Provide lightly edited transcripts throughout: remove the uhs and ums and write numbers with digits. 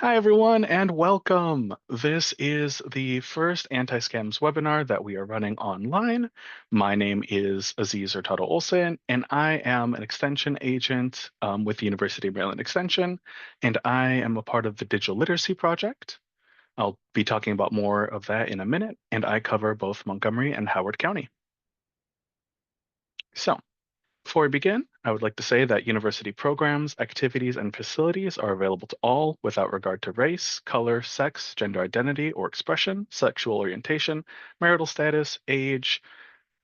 Hi, everyone, and welcome. This is the first anti-scams webinar that we are running online. My name is Aziz Hurtado Olsen, and I am an extension agent with the University of Maryland Extension, and I am a part of the Digital Literacy Project. I'll be talking about more of that in a minute, and I cover both Montgomery and Howard County. So, before we begin, I would like to say that university programs, activities, and facilities are available to all without regard to race, color, sex, gender identity or expression, sexual orientation, marital status, age,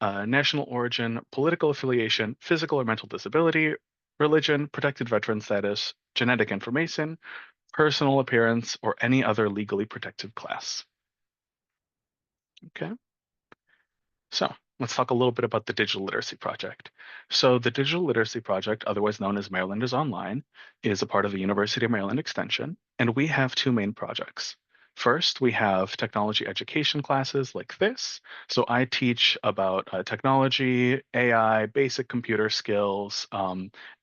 national origin, political affiliation, physical or mental disability, religion, protected veteran status, genetic information, personal appearance, or any other legally protected class. Okay. So let's talk a little bit about the Digital Literacy Project. So the Digital Literacy Project, otherwise known as Marylanders Online, is a part of the University of Maryland Extension, and we have two main projects. First, we have technology education classes like this. So I teach about technology, AI, basic computer skills,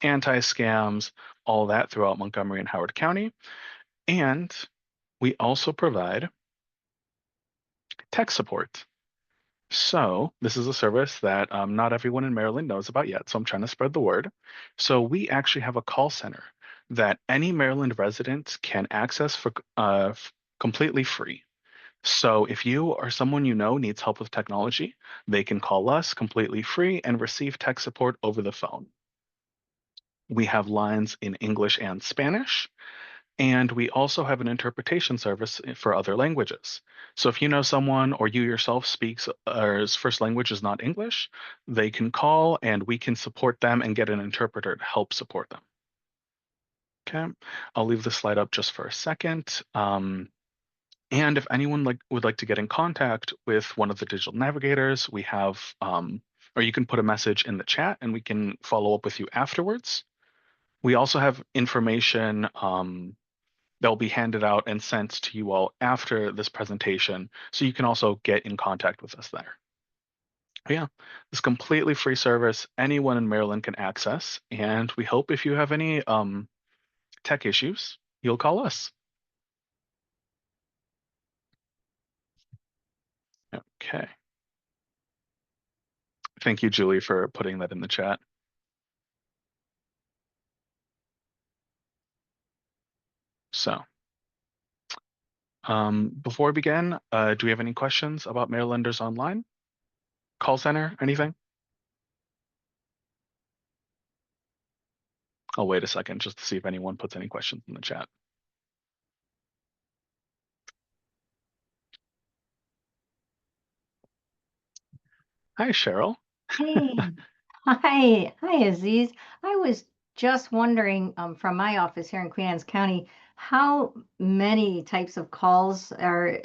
anti-scams, all that throughout Montgomery and Howard County. And we also provide tech support. So this is a service that not everyone in Maryland knows about yet, so I'm trying to spread the word. So we actually have a call center that any Maryland resident can access for completely free. So if you or someone you know needs help with technology, they can call us completely free and receive tech support over the phone. We have lines in English and Spanish. And we also have an interpretation service for other languages. So if you know someone or you yourself speaks or his first language is not English, they can call and we can support them and get an interpreter to help support them. Okay, I'll leave the slide up just for a second. And if anyone would like to get in contact with one of the digital navigators, we have, or you can put a message in the chat and we can follow up with you afterwards. We also have information they'll be handed out and sent to you all after this presentation, so you can also get in contact with us there. But yeah, this completely free service anyone in Maryland can access, and we hope if you have any tech issues, you'll call us. Okay. Thank you, Julie, for putting that in the chat. So, before we begin, do we have any questions about Marylanders Online? Call center, anything? I'll wait a second just to see if anyone puts any questions in the chat. Hi, Cheryl. Hey, hi, Aziz. I was just wondering from my office here in Queen Anne's County, how many types of calls are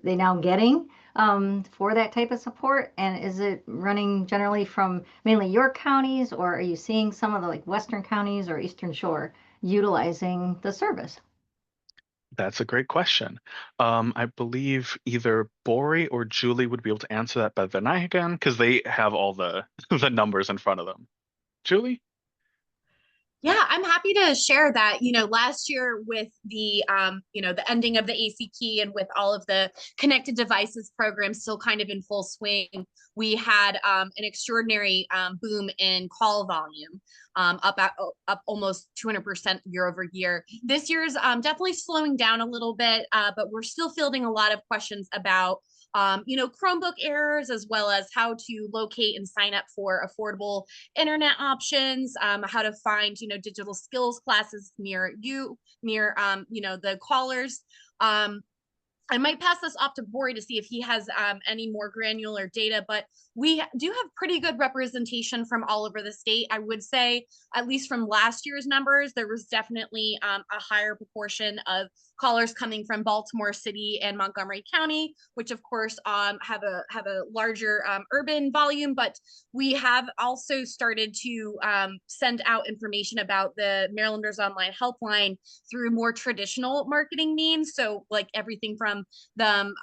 they now getting for that type of support? And is it running generally from mainly your counties, or are you seeing some of the like Western counties or Eastern Shore utilizing the service? That's a great question. I believe either Bori or Julie would be able to answer that better than I can because they have all the the numbers in front of them. Julie? Yeah, I'm happy to share that. Last year with the ending of the AC key and with all of the connected devices program still kind of in full swing, we had an extraordinary boom in call volume, up almost 200% year over year. This year's definitely slowing down a little bit, but we're still fielding a lot of questions about Chromebook errors, as well as how to locate and sign up for affordable internet options, how to find, digital skills classes near you, near, the callers. I might pass this off to Bori to see if he has any more granular data, but we do have pretty good representation from all over the state. I would say, at least from last year's numbers, there was definitely a higher proportion of callers coming from Baltimore City and Montgomery County, which of course have a larger urban volume. But we have also started to send out information about the Marylanders Online Helpline through more traditional marketing means. So like everything from from them,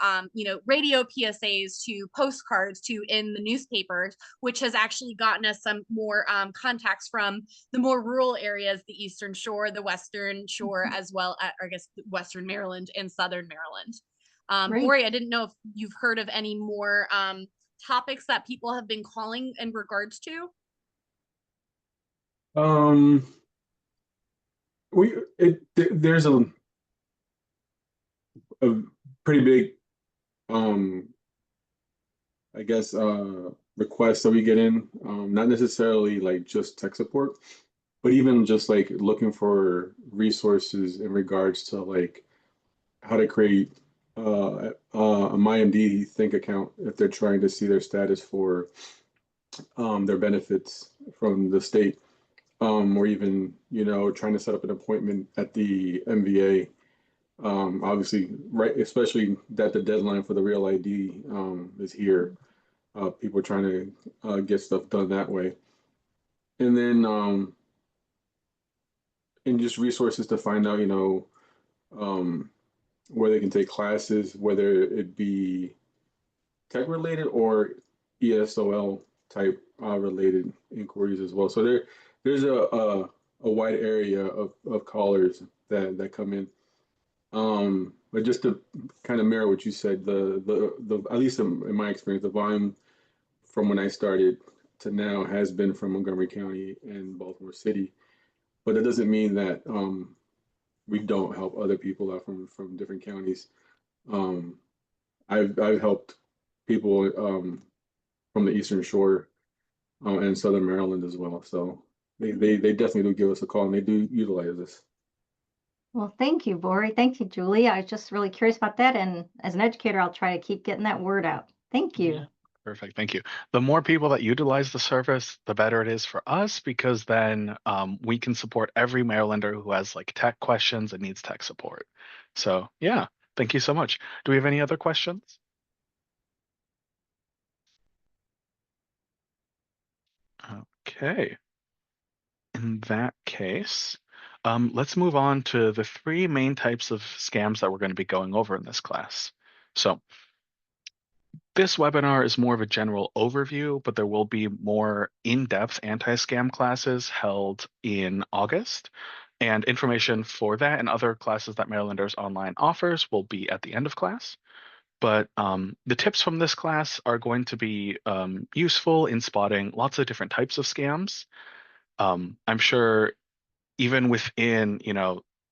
radio PSAs to postcards to in the newspapers, which has actually gotten us some more contacts from the more rural areas, the Eastern Shore, the Western Shore, as well as, I guess, Western Maryland and Southern Maryland. Great. Bori, I didn't know if you've heard of any more topics that people have been calling in regards to. There's a pretty big I guess requests that we get in, not necessarily like just tech support, but even just like looking for resources in regards to like how to create a MyMD Think account if they're trying to see their status for their benefits from the state, or even trying to set up an appointment at the MVA. Obviously, right, especially that the deadline for the real ID is here. People are trying to get stuff done that way, and then and just resources to find out, where they can take classes, whether it be tech related or ESOL type related inquiries as well. So there's a wide area of callers that come in. But just to kind of mirror what you said, the at least in my experience, the volume from when I started to now has been from Montgomery County and Baltimore City. But that doesn't mean that we don't help other people out from different counties. I've helped people from the Eastern Shore and Southern Maryland as well. So they definitely do give us a call, and they do utilize this. Well, thank you, Bori. Thank you, Julie. I was just really curious about that. And as an educator, I'll try to keep getting that word out. Thank you. Yeah. Perfect. Thank you. The more people that utilize the service, the better it is for us, because then we can support every Marylander who has like tech questions and needs tech support. So yeah, thank you so much. Do we have any other questions? Okay. In that case, let's move on to the three main types of scams that we're going to be going over in this class. So this webinar is more of a general overview, but there will be more in-depth anti-scam classes held in August. And information for that and other classes that Marylanders Online offers will be at the end of class. But the tips from this class are going to be useful in spotting lots of different types of scams. I'm sure even within,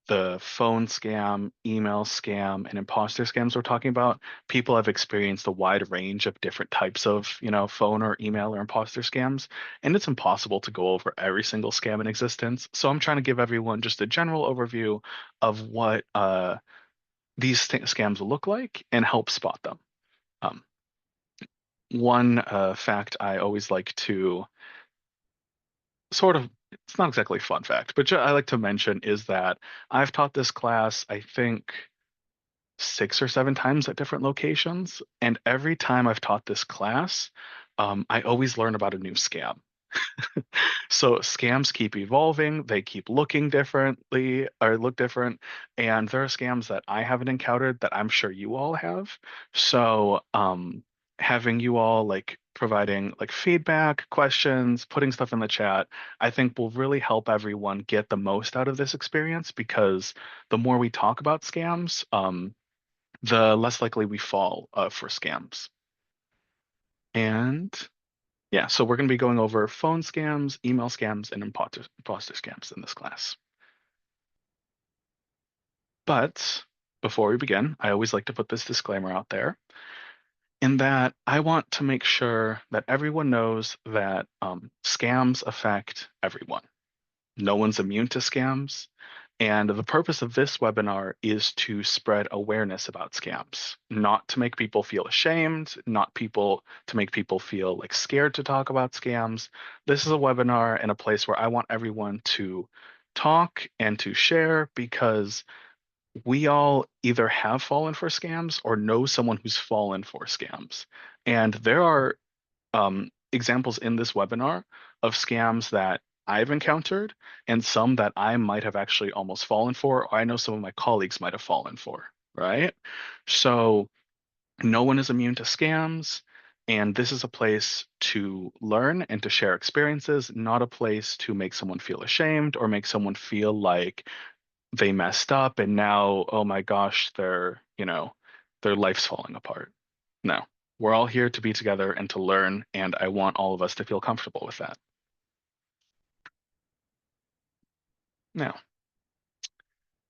the phone scam, email scam, and imposter scams we're talking about, people have experienced a wide range of different types of, phone or email or imposter scams, and it's impossible to go over every single scam in existence. So I'm trying to give everyone just a general overview of what these scams will look like and help spot them. One fact I always like to sort of, it's not exactly a fun fact, but I like to mention is that I've taught this class, I think, 6 or 7 times at different locations. And every time I've taught this class, I always learn about a new scam. So scams keep evolving, they keep looking differently or look different. And there are scams that I haven't encountered that I'm sure you all have. So having you all like providing like feedback, questions, putting stuff in the chat, I think will really help everyone get the most out of this experience, because the more we talk about scams, the less likely we fall for scams. And yeah, so we're going to be going over phone scams, email scams, and imposter scams in this class. But before we begin, I always like to put this disclaimer out there in that I want to make sure that everyone knows that scams affect everyone. No one's immune to scams. And the purpose of this webinar is to spread awareness about scams, not to make people feel ashamed, not to make people feel like scared to talk about scams. This is a webinar and a place where I want everyone to talk and to share, because we all either have fallen for scams or know someone who's fallen for scams. And there are examples in this webinar of scams that I've encountered and some that I might have actually almost fallen for, or I know some of my colleagues might have fallen for, right? So no one is immune to scams. And this is a place to learn and to share experiences, not a place to make someone feel ashamed or make someone feel like they messed up and now, oh my gosh, their life's falling apart. No, we're all here to be together and to learn, and I want all of us to feel comfortable with that. Now,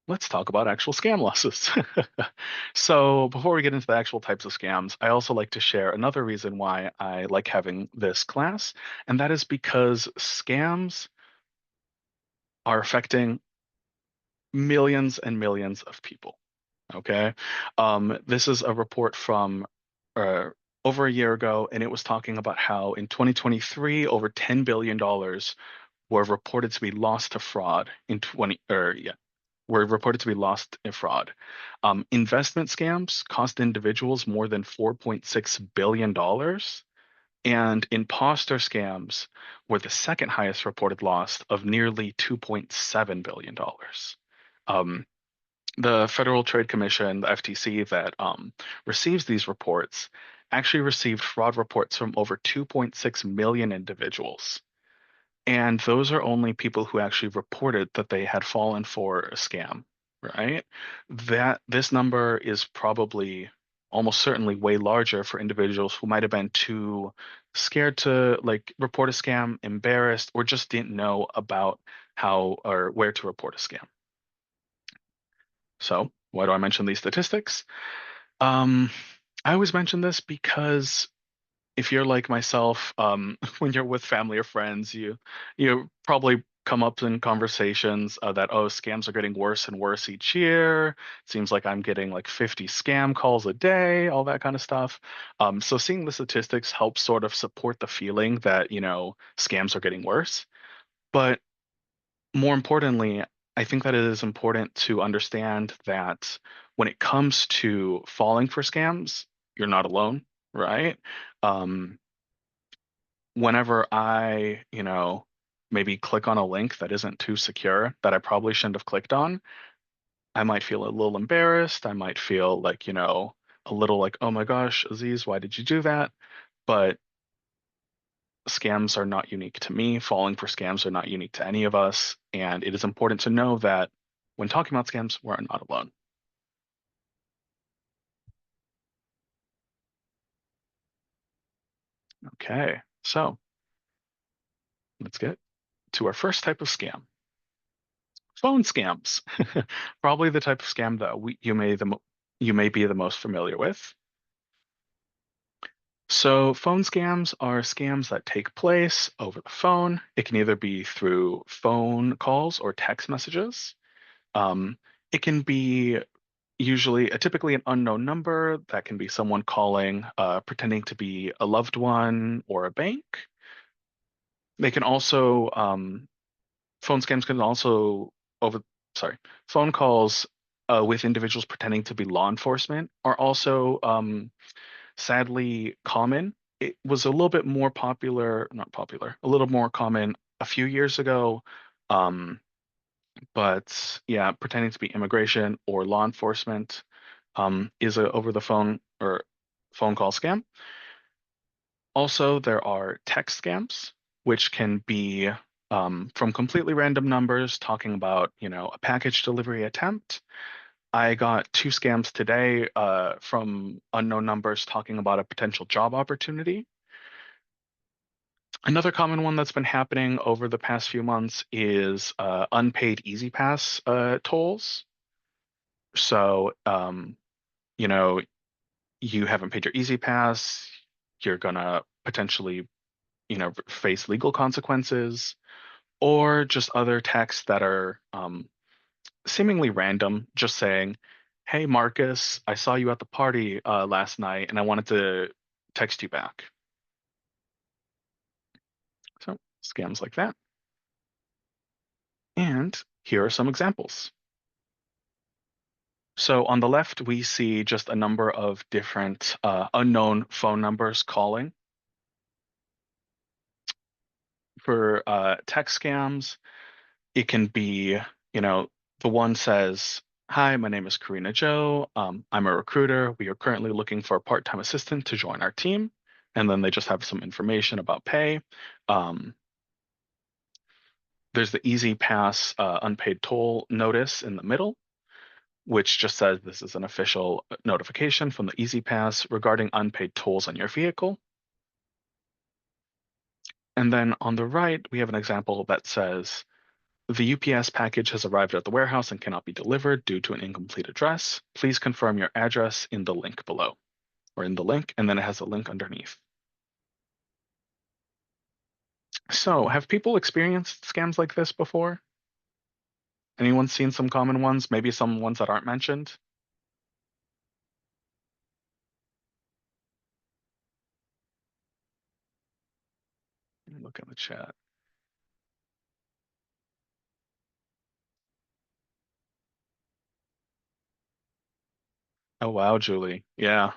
let's talk about actual scam losses. So, before we get into the actual types of scams, I also like to share another reason why I like having this class, and that is because scams are affecting millions and millions of people. Okay. This is a report from uh, over a year ago, and it was talking about how in 2023, over $10 billion were reported to be lost to fraud in 20, or yeah, were reported to be lost in fraud. Investment scams cost individuals more than $4.6 billion, and imposter scams were the second highest reported loss of nearly $2.7 billion. Um, the Federal Trade Commission, the FTC, that receives these reports actually received fraud reports from over 2.6 million individuals. And those are only people who actually reported that they had fallen for a scam, right? That this number is probably almost certainly way larger for individuals who might have been too scared to like report a scam, embarrassed, or just didn't know about how or where to report a scam. So, why do I mention these statistics? Um, I always mention this because if you're like myself, when you're with family or friends, you probably come up in conversations that, oh, scams are getting worse and worse each year. Seems like I'm getting like 50 scam calls a day, all that kind of stuff. So seeing the statistics helps sort of support the feeling that, scams are getting worse. But more importantly, I think that it is important to understand that when it comes to falling for scams, you're not alone, right? Um, Whenever I, maybe click on a link that isn't too secure that I probably shouldn't have clicked on, I might feel a little embarrassed. I might feel like, a little like, oh my gosh, Aziz, why did you do that? But scams are not unique to me. Falling for scams are not unique to any of us. And it is important to know that when talking about scams, we're not alone. Okay, so let's get to our first type of scam. Phone scams. Probably the type of scam that you may be the most familiar with. So phone scams are scams that take place over the phone. It can either be through phone calls or text messages. Um, it can be typically an unknown number. That can be someone calling, pretending to be a loved one or a bank. They can also phone scams can also over sorry phone calls with individuals pretending to be law enforcement are also sadly common. It was a little bit more popular, not popular, a little more common a few years ago. Um, but yeah, pretending to be immigration or law enforcement is a over the phone or phone call scam. Also, there are text scams, which can be from completely random numbers talking about, a package delivery attempt. I got two scams today from unknown numbers talking about a potential job opportunity. Another common one that's been happening over the past few months is unpaid Easy Pass tolls. So, you know, you haven't paid your Easy Pass, you're gonna potentially, face legal consequences, or just other texts that are seemingly random, just saying, "Hey, Marcus, I saw you at the party last night, and I wanted to text you back." So scams like that. And here are some examples. So on the left, we see just a number of different unknown phone numbers calling. For text scams, it can be, the one says, Hi, my name is Karina Joe. I'm a recruiter. We are currently looking for a part-time assistant to join our team. And then they just have some information about pay. Um, there's the Easy Pass unpaid toll notice in the middle, which just says this is an official notification from the Easy Pass regarding unpaid tolls on your vehicle. And then on the right, we have an example that says the UPS package has arrived at the warehouse and cannot be delivered due to an incomplete address. Please confirm your address in the link below, or in the link, and then it has a link underneath. So, have people experienced scams like this before? Anyone seen some common ones? Maybe some ones that aren't mentioned? Let me look in the chat. Oh wow, Julie. Yeah.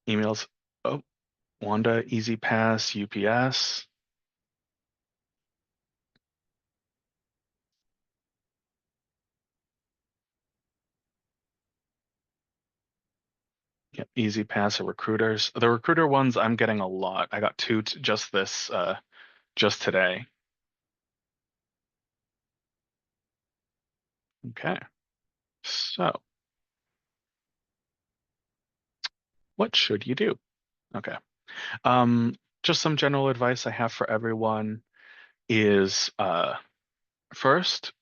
Emails. Oh, Wanda, Easy Pass, UPS. Yeah, Easy Pass or recruiters. The recruiter ones I'm getting a lot. I got two just this just today. Okay. So, what should you do? Okay. Um, just some general advice I have for everyone is first,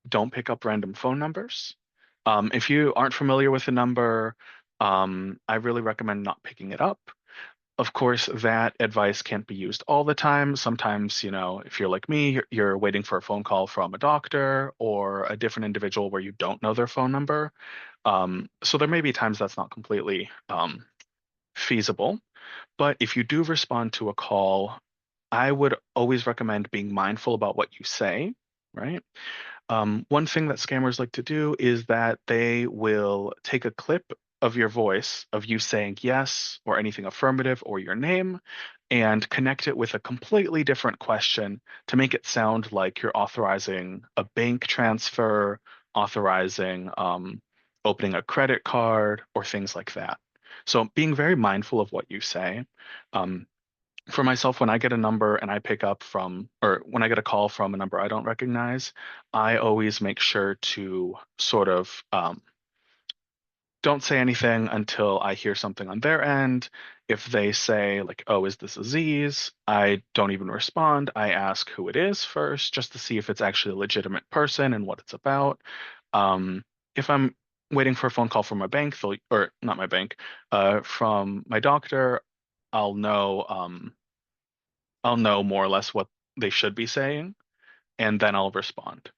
don't pick up random phone numbers. If you aren't familiar with the number, I really recommend not picking it up. Of course, that advice can't be used all the time. Sometimes, if you're like me, you're waiting for a phone call from a doctor or a different individual where you don't know their phone number. So there may be times that's not completely feasible. But if you do respond to a call, I would always recommend being mindful about what you say, right? One thing that scammers like to do is that they will take a clip of your voice of you saying yes or anything affirmative or your name and connect it with a completely different question to make it sound like you're authorizing a bank transfer, authorizing opening a credit card, or things like that. So being very mindful of what you say. Um, for myself, when I get a number and I pick up from, or when I get a call from a number I don't recognize, I always make sure to sort of don't say anything until I hear something on their end. If they say, like, oh, is this Aziz? I don't even respond. I ask who it is first, just to see if it's actually a legitimate person and what it's about. If I'm waiting for a phone call from my bank, or not my bank, from my doctor, I'll know. I'll know more or less what they should be saying, and then I'll respond.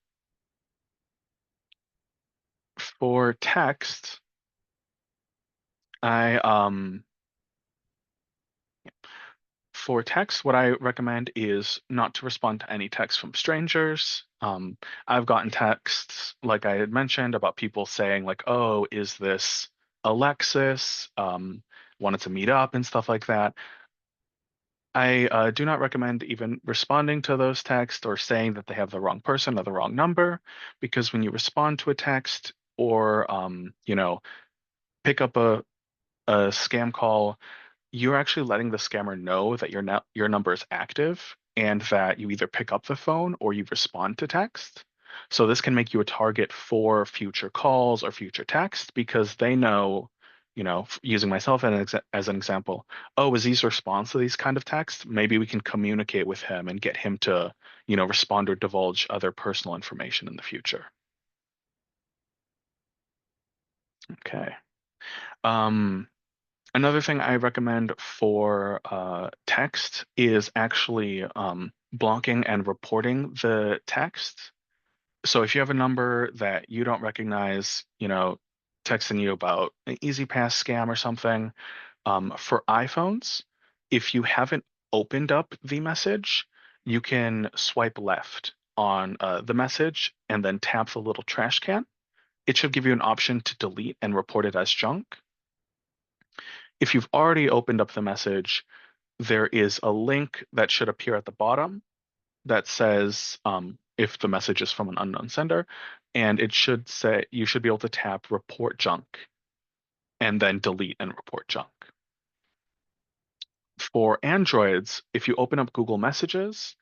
For text, I for text, what I recommend is not to respond to any text from strangers. I've gotten texts, like I had mentioned, about people saying like, "Oh, is this Alexis?" Wanted to meet up and stuff like that. I do not recommend even responding to those texts or saying that they have the wrong person or the wrong number, because when you respond to a text or pick up a scam call, you're actually letting the scammer know that your number is active and that you either pick up the phone or you respond to text. So this can make you a target for future calls or future text because they know, using myself as an example, oh, Aziz's response to these kind of texts, maybe we can communicate with him and get him to, respond or divulge other personal information in the future. Okay. Um, Another thing I recommend for text is actually blocking and reporting the text. So if you have a number that you don't recognize, texting you about an Easy Pass scam or something, for iPhones, if you haven't opened up the message, you can swipe left on the message and then tap the little trash can. It should give you an option to delete and report it as junk. If you've already opened up the message, there is a link that should appear at the bottom that says if the message is from an unknown sender, and it should say you should be able to tap report junk and then delete and report junk. For Androids, if you open up Google Messages,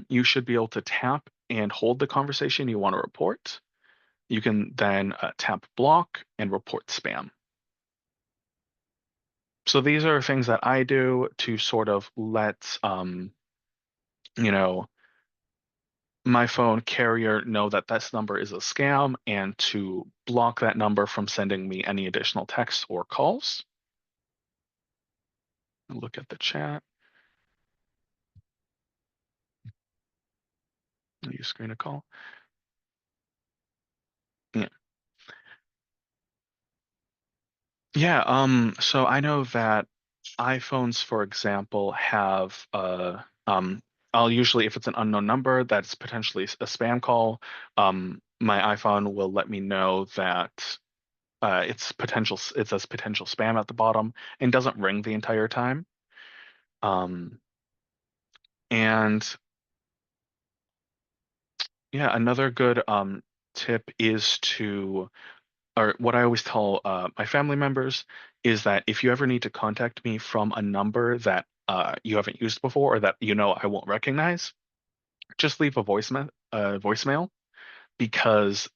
you should be able to tap and hold the conversation you want to report. You can then tap block and report spam. So these are things that I do to sort of let you know, my phone carrier know that this number is a scam and to block that number from sending me any additional texts or calls. Look at the chat. Use screen to call. Yeah. Yeah, so I know that iPhones, for example, have I'll usually, if it's an unknown number that's potentially a spam call, my iPhone will let me know that it says potential spam at the bottom and doesn't ring the entire time. Um, and yeah, another good tip is to, or what I always tell my family members is that if you ever need to contact me from a number that you haven't used before or that you know I won't recognize, just leave a voicemail because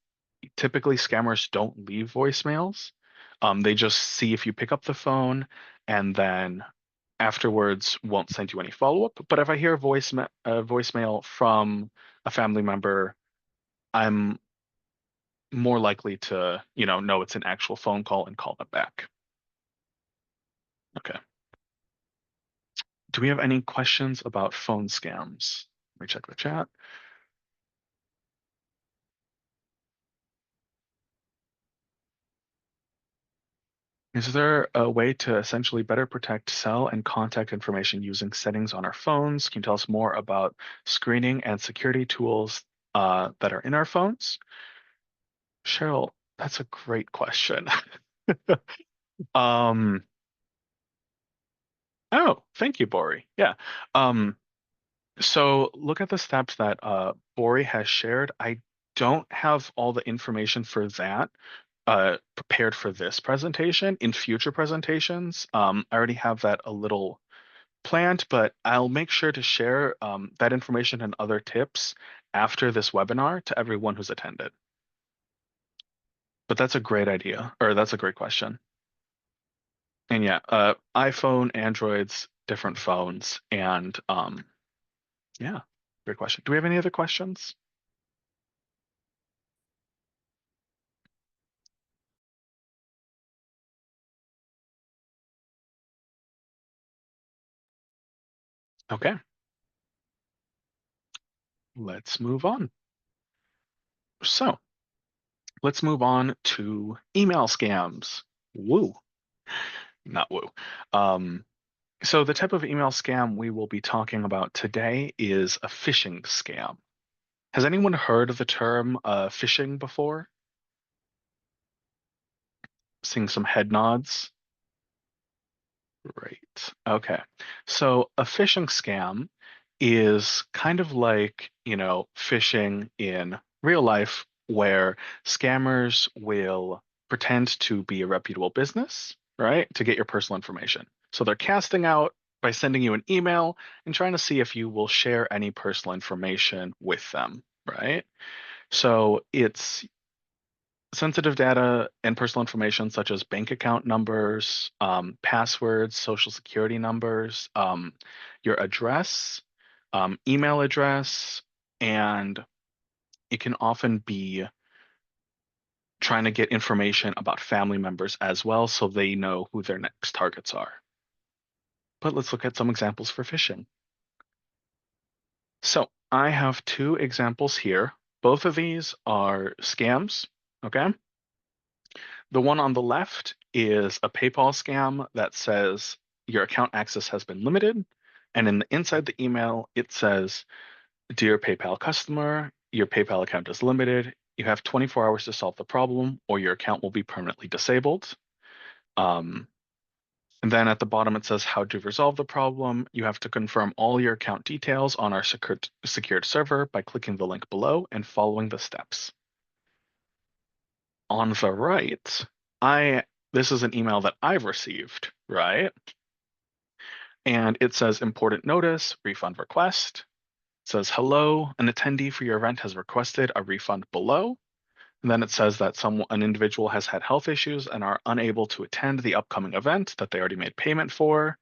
typically scammers don't leave voicemails. They just see if you pick up the phone and then afterwards won't send you any follow-up. But if I hear a voicemail from a family member, I'm more likely to, know it's an actual phone call and call them back. Okay. Do we have any questions about phone scams? Let me check the chat. Is there a way to essentially better protect cell and contact information using settings on our phones? Can you tell us more about screening and security tools that are in our phones? Cheryl, that's a great question. Um, oh, thank you, Bori. Yeah. Um, so look at the steps that Bori has shared. I don't have all the information for that prepared for this presentation. In future presentations, I already have that a little planned, but I'll make sure to share that information and other tips after this webinar to everyone who's attended. But that's a great idea, or that's a great question. And yeah, iPhone, Androids, different phones, and yeah, great question. Do we have any other questions? Okay, let's move on. So let's move on to email scams. Woo, not woo. So the type of email scam we will be talking about today is a phishing scam. Has anyone heard of the term phishing before? Seeing some head nods. Great. Okay. So a phishing scam is kind of like, phishing in real life, where scammers will pretend to be a reputable business, right, to get your personal information. So they're casting out by sending you an email and trying to see if you will share any personal information with them, right? So it's sensitive data and personal information such as bank account numbers, passwords, social security numbers, your address, email address, and it can often be trying to get information about family members as well so they know who their next targets are. But let's look at some examples for phishing. So I have two examples here. Both of these are scams, okay? The one on the left is a PayPal scam that says your account access has been limited. And inside the email, it says, Dear PayPal customer, your PayPal account is limited. You have 24 hours to solve the problem, or your account will be permanently disabled. And then at the bottom, it says how to resolve the problem. You have to confirm all your account details on our secured server by clicking the link below and following the steps. On the right, this is an email that I've received, right? And it says important notice, refund request. It says, hello, an attendee for your event has requested a refund below. And then it says that an individual has had health issues and are unable to attend the upcoming event that they already made payment for.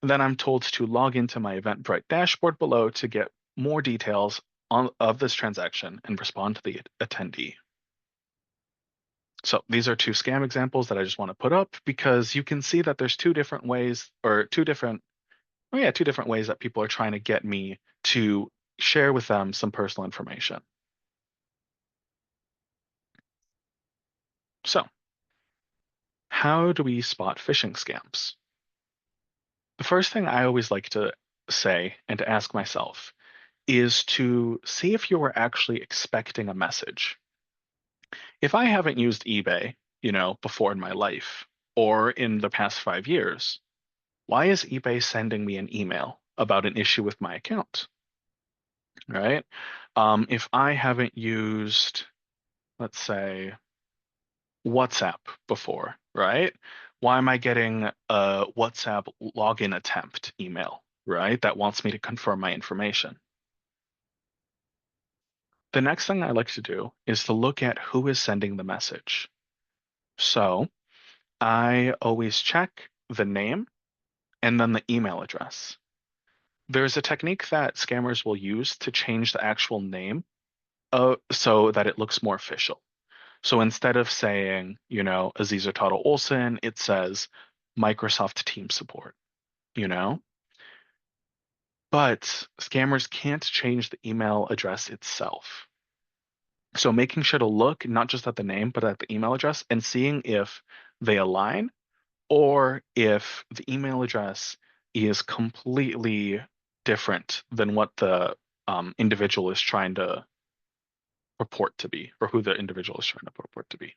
And then I'm told to log into my Eventbrite dashboard below to get more details of this transaction and respond to the attendee. So these are two scam examples that I just want to put up because you can see that there's two different ways that people are trying to get me to share with them some personal information. So how do we spot phishing scams? The first thing I always like to say and to ask myself is to see if you were actually expecting a message. If I haven't used eBay, before in my life or in the past 5 years, why is eBay sending me an email about an issue with my account? Right? If I haven't used, let's say, WhatsApp before, right? Why am I getting a WhatsApp login attempt email, right? That wants me to confirm my information. The next thing I like to do is to look at who is sending the message. So I always check the name and then the email address. There's a technique that scammers will use to change the actual name so that it looks more official. So instead of saying, Aziz or Tata Olson, it says Microsoft Team Support, you know? But scammers can't change the email address itself. So making sure to look not just at the name, but at the email address and seeing if they align or if the email address is completely different than what the individual is trying to purport to be, or who the individual is trying to purport to be.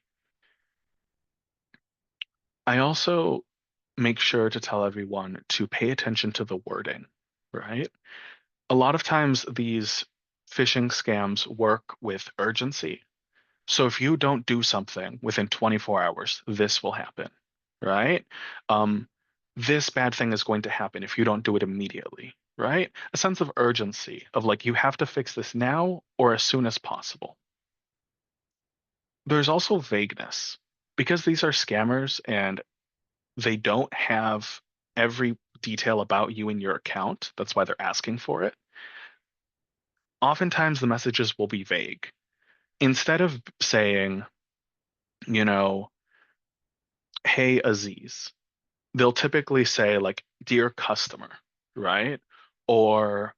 I also make sure to tell everyone to pay attention to the wording, right? A lot of times these phishing scams work with urgency. So if you don't do something within 24 hours, this will happen, right? Um, this bad thing is going to happen if you don't do it immediately, right? A sense of urgency of like, you have to fix this now or as soon as possible. There's also vagueness because these are scammers and they don't have every detail about you in your account. That's why they're asking for it. Oftentimes the messages will be vague. Instead of saying, you know, hey, Aziz, they'll typically say like, dear customer, right? Or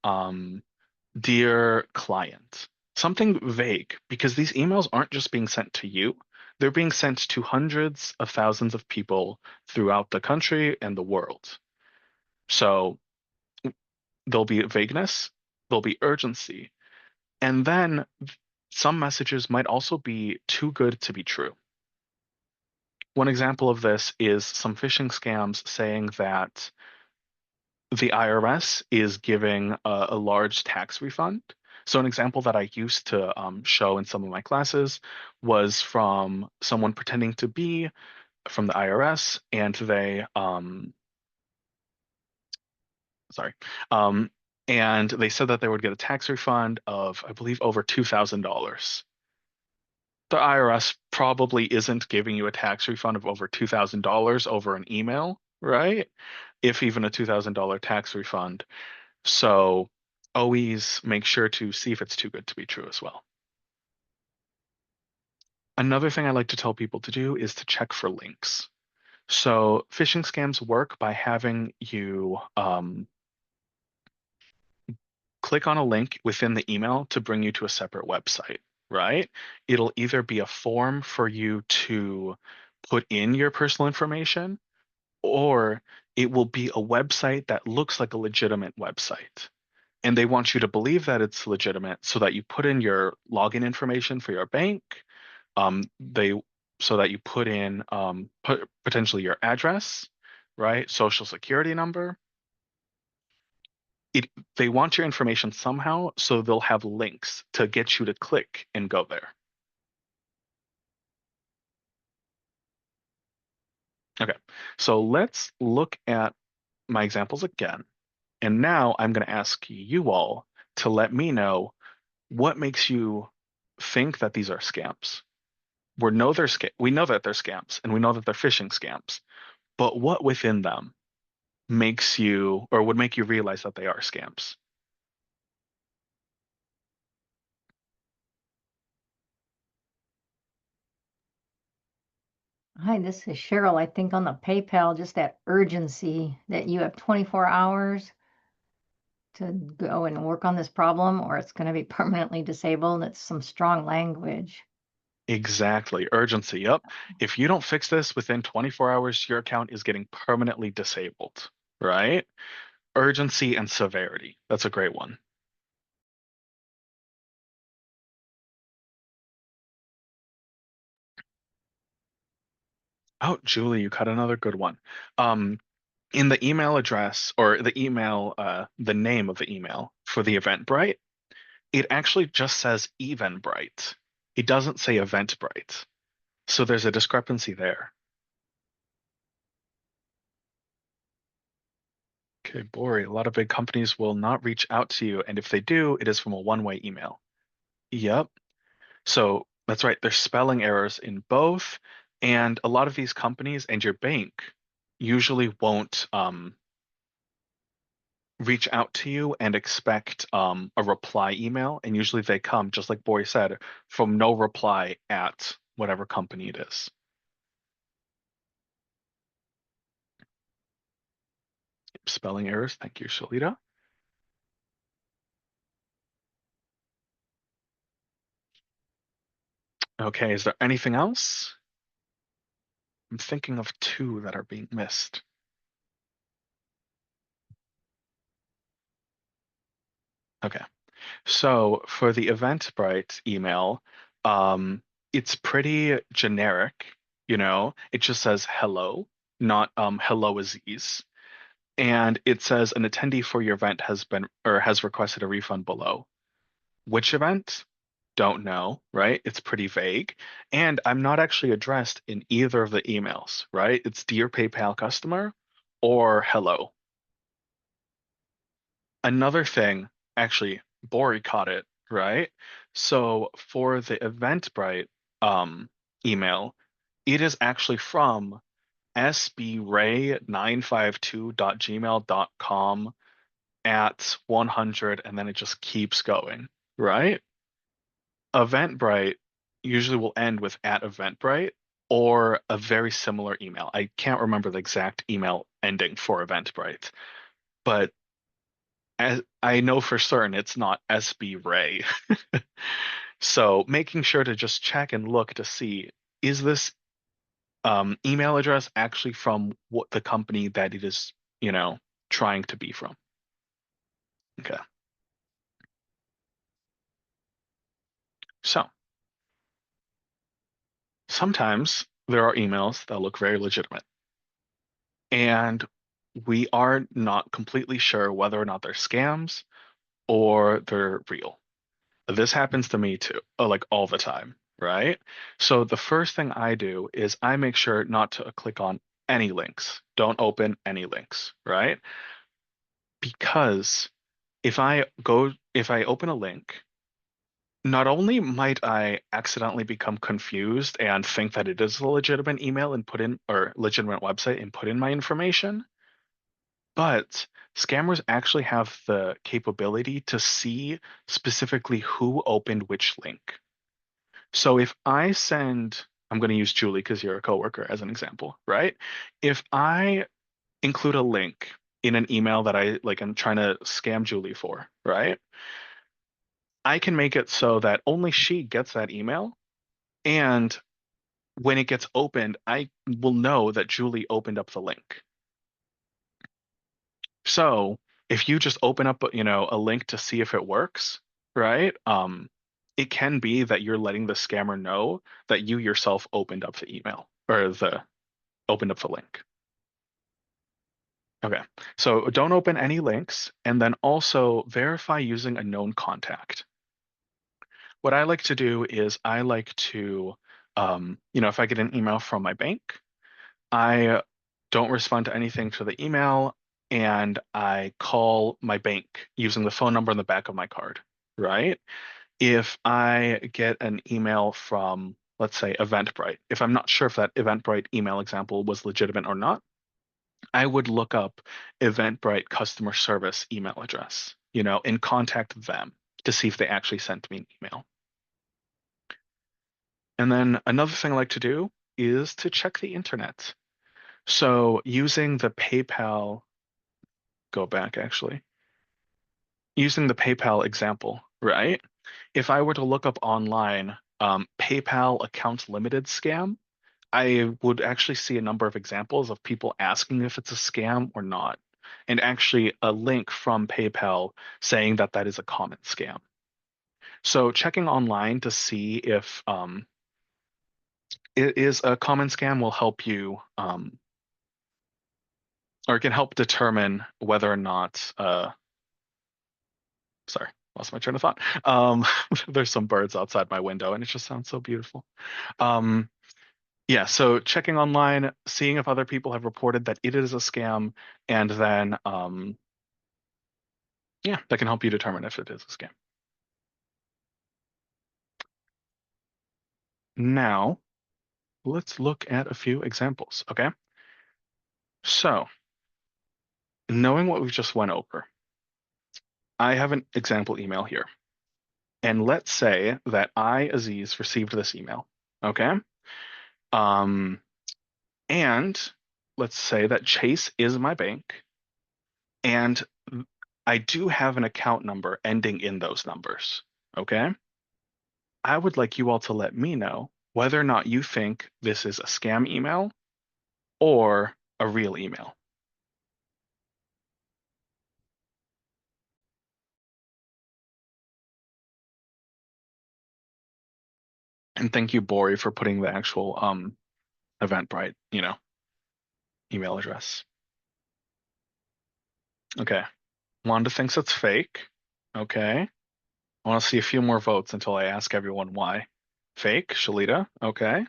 dear client, something vague, because these emails aren't just being sent to you. They're being sent to hundreds of thousands of people throughout the country and the world. So there'll be vagueness, there'll be urgency, and then some messages might also be too good to be true. One example of this is some phishing scams saying that the IRS is giving a large tax refund. So an example that I used to show in some of my classes was from someone pretending to be from the IRS, and sorry, um, and they said that they would get a tax refund of, I believe, over $2,000. The IRS probably isn't giving you a tax refund of over $2,000 over an email, right? If even a $2,000 tax refund. So always make sure to see if it's too good to be true as well. Another thing I like to tell people to do is to check for links. So phishing scams work by having you click on a link within the email to bring you to a separate website, right? It'll either be a form for you to put in your personal information, or it will be a website that looks like a legitimate website. And they want you to believe that it's legitimate so that you put in your login information for your bank. They so that you put in potentially your address, right? Social security number. They want your information somehow, so they'll have links to get you to click and go there. So let's look at my examples again. And now I'm going to ask you all to let me know what makes you think that these are scams. We know that they're scams and we know that they're phishing scams, but what within them makes you or would make you realize that they are scams? Hi, this is Cheryl. I think on the PayPal, just that urgency that you have 24 hours to go and work on this problem, or it's going to be permanently disabled. It's some strong language. Exactly. Urgency. Yep. If you don't fix this within 24 hours, your account is getting permanently disabled, right? Urgency and severity. That's a great one. Oh, Julie, you cut another good one. Um, in the email address or the name of the email for the Eventbrite, it actually just says Eventbrite. It doesn't say Eventbrite. So there's a discrepancy there. Okay, Bori, a lot of big companies will not reach out to you, and if they do, it is from a one-way email. Yep. So that's right. There's spelling errors in both, and a lot of these companies and your bank usually won't reach out to you and expect a reply email, and usually they come, just like Bori said, from no reply at whatever company it is. Spelling errors. Thank you, Shalita. Okay, is there anything else? I'm thinking of two that are being missed. Okay. So for the Eventbrite email, it's pretty generic, it just says hello, not hello Aziz. And it says an attendee for your event has requested a refund below. Which event? Don't know, right? It's pretty vague. And I'm not actually addressed in either of the emails, right? It's dear PayPal customer or hello. Another thing, actually, Bori caught it, right? So for the Eventbrite um, email, it is actually from sbray952.gmail.com at 100, and then it just keeps going, right? Eventbrite usually will end with at Eventbrite or a very similar email. I can't remember the exact email ending for Eventbrite, but as I know for certain it's not SB Ray. So making sure to just check and look to see, is this email address actually from what the company that it is, trying to be from? Okay. So sometimes there are emails that look very legitimate, and we are not completely sure whether or not they're scams or they're real. This happens to me too, like all the time, right? So the first thing I do is I make sure not to click on any links. Don't open any links, right? Because if I open a link, not only might I accidentally become confused and think that it is a legitimate email and put in or legitimate website and put in my information, but scammers actually have the capability to see specifically who opened which link. So if I send, I'm going to use Julie because you're a coworker as an example, right? If I include a link in an email that I'm trying to scam Julie for, right? I can make it so that only she gets that email. And when it gets opened, I will know that Julie opened up the link. So if you just open up, a link to see if it works, right? It can be that you're letting the scammer know that you yourself opened up the email or opened up the link. Okay. So don't open any links, and then also verify using a known contact. What I like to do is I like to, if I get an email from my bank, I don't respond to anything to the email, and I call my bank using the phone number on the back of my card, right? If I get an email from, let's say, Eventbrite, if I'm not sure if that Eventbrite email example was legitimate or not, I would look up Eventbrite customer service email address, and contact them to see if they actually sent me an email. And then another thing I like to do is to check the internet. So using the PayPal, go back actually, using the PayPal example, right? If I were to look up online, PayPal account limited scam, I would actually see a number of examples of people asking if it's a scam or not, and actually a link from PayPal saying that that is a common scam. So checking online to see if it is a common scam will help you, or can help determine whether or not, sorry, lost my train of thought. There's some birds outside my window and it just sounds so beautiful. Um, Yeah, so checking online, seeing if other people have reported that it is a scam, and then yeah, that can help you determine if it is a scam. Now, let's look at a few examples, okay? So, knowing what we've just went over, I have an example email here. And let's say that I, Aziz, received this email, okay? Um, and let's say that Chase is my bank, and I do have an account number ending in those numbers, okay? I would like you all to let me know whether or not you think this is a scam email or a real email. And thank you, Bori, for putting the actual Eventbrite, email address. Okay. Wanda thinks it's fake. Okay. I want to see a few more votes until I ask everyone why. Fake, Shalita. Okay.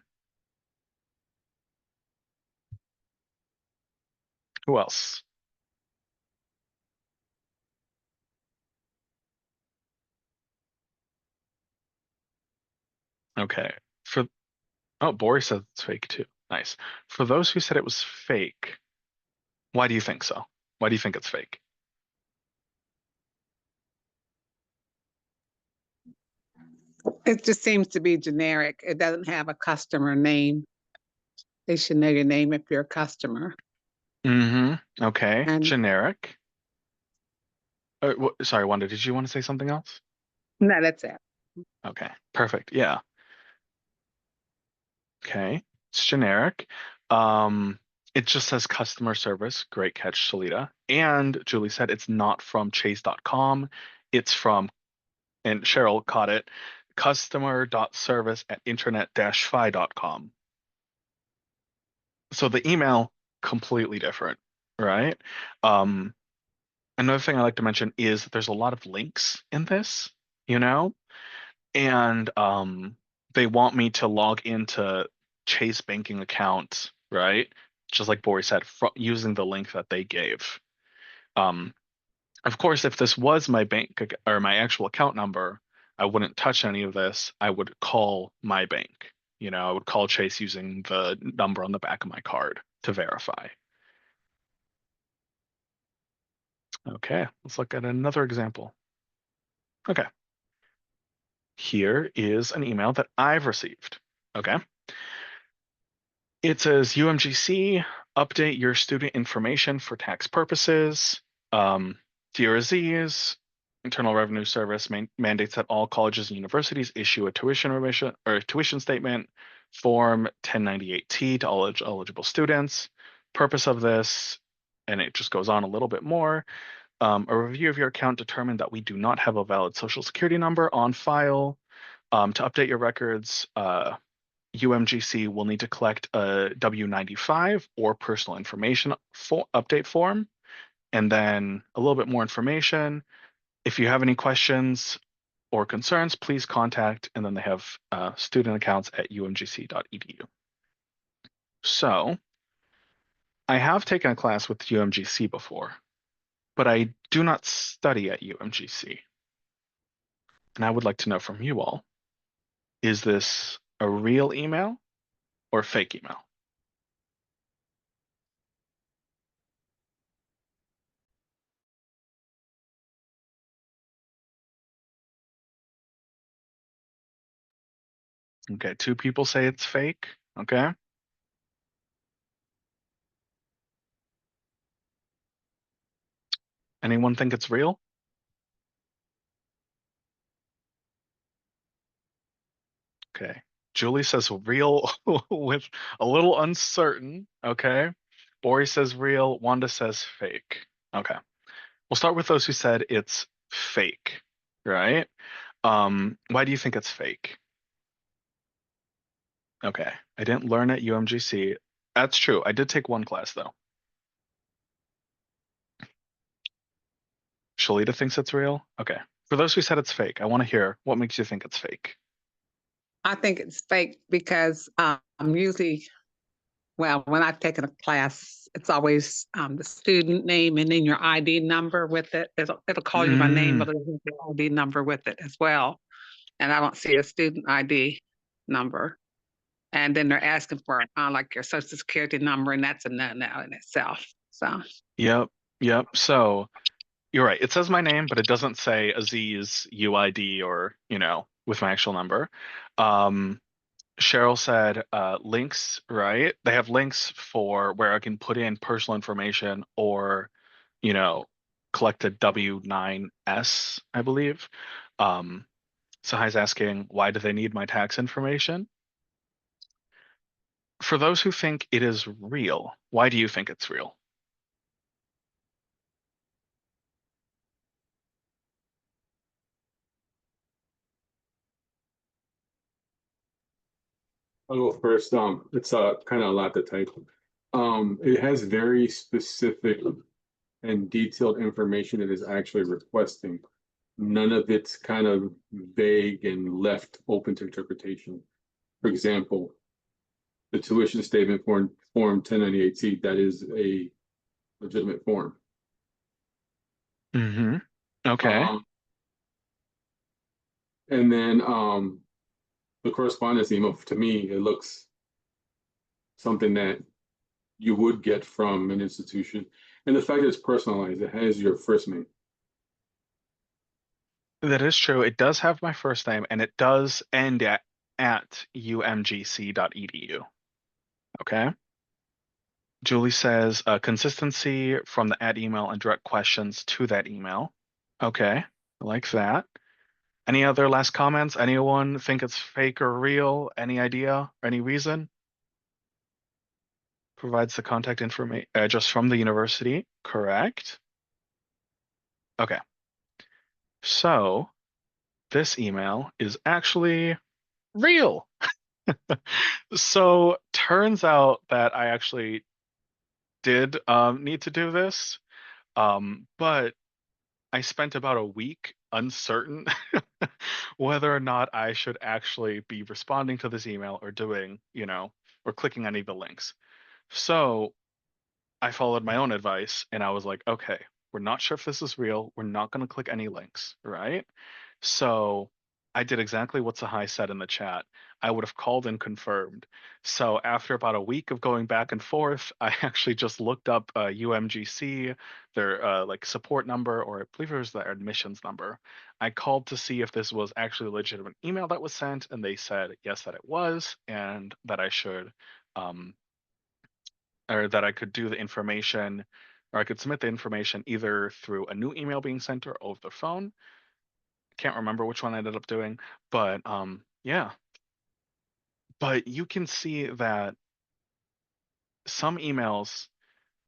Who else? Okay. Oh, Bori said it's fake too. Nice. For those who said it was fake, why do you think so? Why do you think it's fake? It just seems to be generic. It doesn't have a customer name. They should know your name if you're a customer. Mm-hmm. Okay. And Generic. Sorry, Wanda, did you want to say something else? no, that's it. Okay. Perfect. Yeah. Okay. It's generic. Um, it just says customer service. Great catch, Salita. And Julie said it's not from chase.com. It's from, and Cheryl caught it, customer.service@internet-fi.com. So the email, completely different, right? Um, Another thing I like to mention is there's a lot of links in this, you know, and they want me to log into Chase banking account, right? Just like Bori said, using the link that they gave. Um, of course, if this was my or my actual account number, I wouldn't touch any of this. I would call my bank. I would call Chase using the number on the back of my card to verify. Okay, let's look at another example. Okay. Here is an email that I've received. Okay. It says UMGC, update your student information for tax purposes. Dear Aziz, Internal Revenue Service mandates that all colleges and universities issue a tuition remission or tuition statement, Form 1098T to all eligible students. Purpose of this, and it just goes on a little bit more. A review of your account determined that we do not have a valid social security number on file. To update your records, UMGC will need to collect a W-95 or personal information update form, and then a little bit more information. If you have any questions or concerns, please contact, and then they have student accounts at umgc.edu. So I have taken a class with UMGC before, but I do not study at UMGC. And I would like to know from you all, is this a real email or fake email? Okay, 2 people say it's fake. Okay. Anyone think it's real? Okay. Julie says real with a little uncertain. Okay. Bori says real. Wanda says fake. Okay. We'll start with those who said it's fake, right? Why do you think it's fake? Okay. I didn't learn at UMGC. That's true. I did take one class though. Shalita thinks it's real. Okay. For those who said it's fake, I want to hear what makes you think it's fake. I think it's fake because I'm usually, well, when I've taken a class, it's always the student name and then your ID number with it. It'll call you by name, Mm, but it'll have your ID number with it as well. And I don't see a student ID number. And then they're asking for like your social security number, and that's a no-no in itself. So yep. Yep. So you're right. It says my name, but it doesn't say Aziz UID or, with my actual number. Um, Cheryl said links, right? They have links for where I can put in personal information or, you know, collect a W-9S, I believe. Um, Sahai's asking, why do they need my tax information? For those who think it is real, why do you think it's real? I'll go first. It's kind of a lot to type. It has very specific and detailed information it is actually requesting. None of it's kind of vague and left open to interpretation. For example, the tuition statement form 1098-T, that is a legitimate form. Mm-hmm. Okay. Um, and then the correspondence email, to me, it looks something that you would get from an institution. And the fact that it's personalized, it has your first name. That is true. It does have my first name and it does end at umgc.edu. Okay. Julie says consistency from the ad email and direct questions to that email. Okay. I like that. Any other last comments? Anyone think it's fake or real? Any idea? Any reason? Provides the contact information address from the university. Correct. Okay. So this email is actually real. So turns out that I actually did need to do this, but I spent about a week uncertain whether or not I should actually be responding to this email or doing, or clicking any of the links. So I followed my own advice and I was like, okay, we're not sure if this is real. We're not going to click any links, right? So I did exactly what Sahai said in the chat. I would have called and confirmed. So after about a week of going back and forth, I actually just looked up UMGC, their like support number, or I believe it was their admissions number. I called to see if this was actually a legitimate email that was sent, and they said yes, that it was, and that I should um, or that I could do the information, or I could submit the information either through a new email being sent or over the phone. Can't remember which one I ended up doing, but yeah. But you can see that some emails,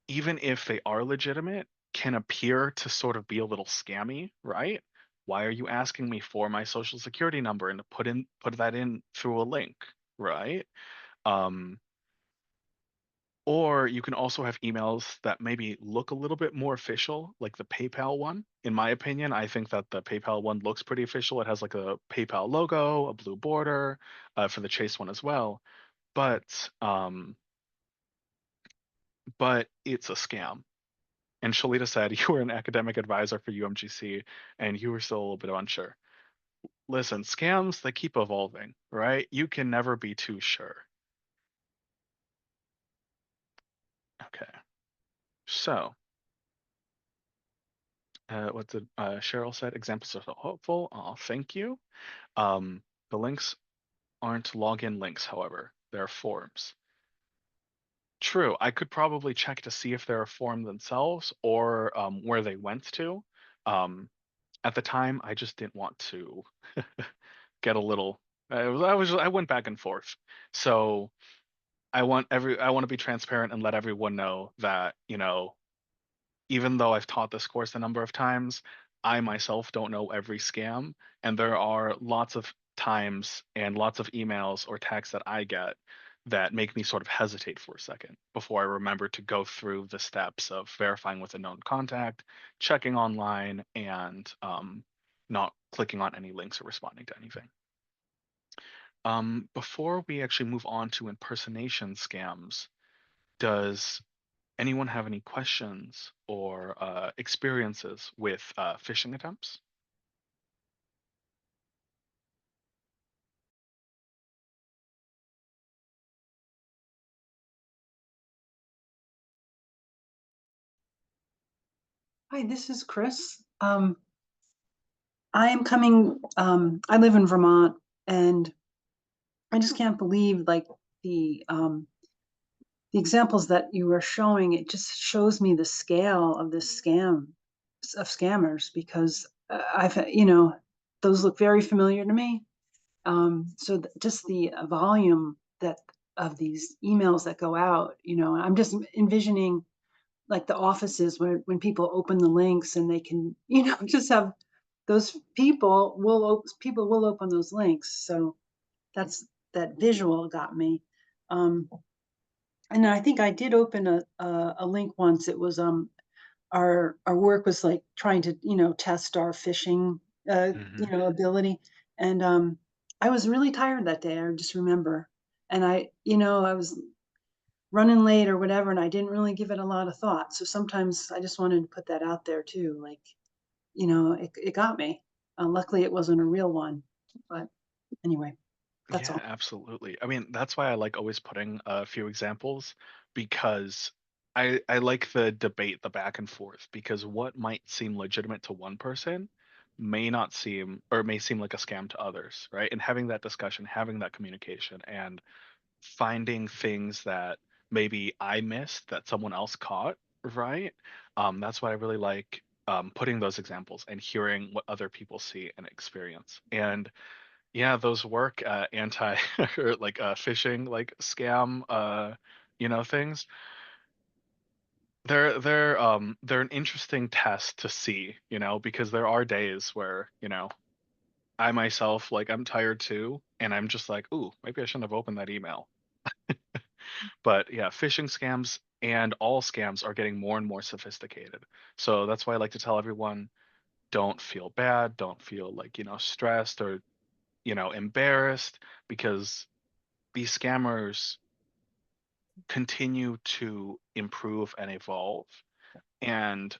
even if they are legitimate, can appear to sort of be a little scammy, right? Why are you asking me for my social security number and to put that in through a link, right? Um, Or you can also have emails that maybe look a little bit more official, like the PayPal one. In my opinion, I think that the PayPal one looks pretty official. It has like a PayPal logo, a blue border, for the Chase one as well. But but it's a scam. And Shalita said you were an academic advisor for UMGC and you were still a little bit unsure. Listen, scams, they keep evolving, right? You can never be too sure. Okay. So, what did Cheryl said? Examples are so helpful. Oh, thank you. The links aren't login links, however. They're forms. True. I could probably check to see if they're a form themselves or where they went to. Um, at the time, I just didn't want to get a little. I went back and forth. So I want to be transparent and let everyone know that, even though I've taught this course a number of times, I myself don't know every scam, and there are lots of times and lots of emails or texts that I get that make me sort of hesitate for a second before I remember to go through the steps of verifying with a known contact, checking online, and not clicking on any links or responding to anything. Before we actually move on to impersonation scams, does anyone have any questions or experiences with phishing attempts? Hi, this is Chris. I am coming, I live in Vermont, and I just can't believe like the examples that you were showing. It just shows me the scale of this scam of scammers, because those look very familiar to me. So just the volume that of these emails that go out, I'm just envisioning like the offices where when people open the links and they can, just have those people will open those links. So that's that visual got me. And I think I did open a link once. It was our work was like trying to test our phishing ability, and I was really tired that day. I just remember, and I was running late or whatever, and I didn't really give it a lot of thought. So sometimes I just wanted to put that out there too. Like, it got me. Luckily, it wasn't a real one. But anyway, that's Yeah, all. absolutely. I mean, that's why I like always putting a few examples because I like the debate, the back and forth, because what might seem legitimate to one person may not seem or may seem like a scam to others, right? And having that discussion, having that communication, and finding things that maybe I missed that someone else caught, right? That's why I really like putting those examples and hearing what other people see and experience. And yeah, those work anti or like phishing, like scam, things. They're an interesting test to see, because there are days where, I myself like I'm tired too, and I'm just like, ooh, maybe I shouldn't have opened that email. But yeah, phishing scams and all scams are getting more and more sophisticated. So that's why I like to tell everyone, don't feel bad, don't feel like, stressed or, embarrassed, because these scammers continue to improve and evolve, and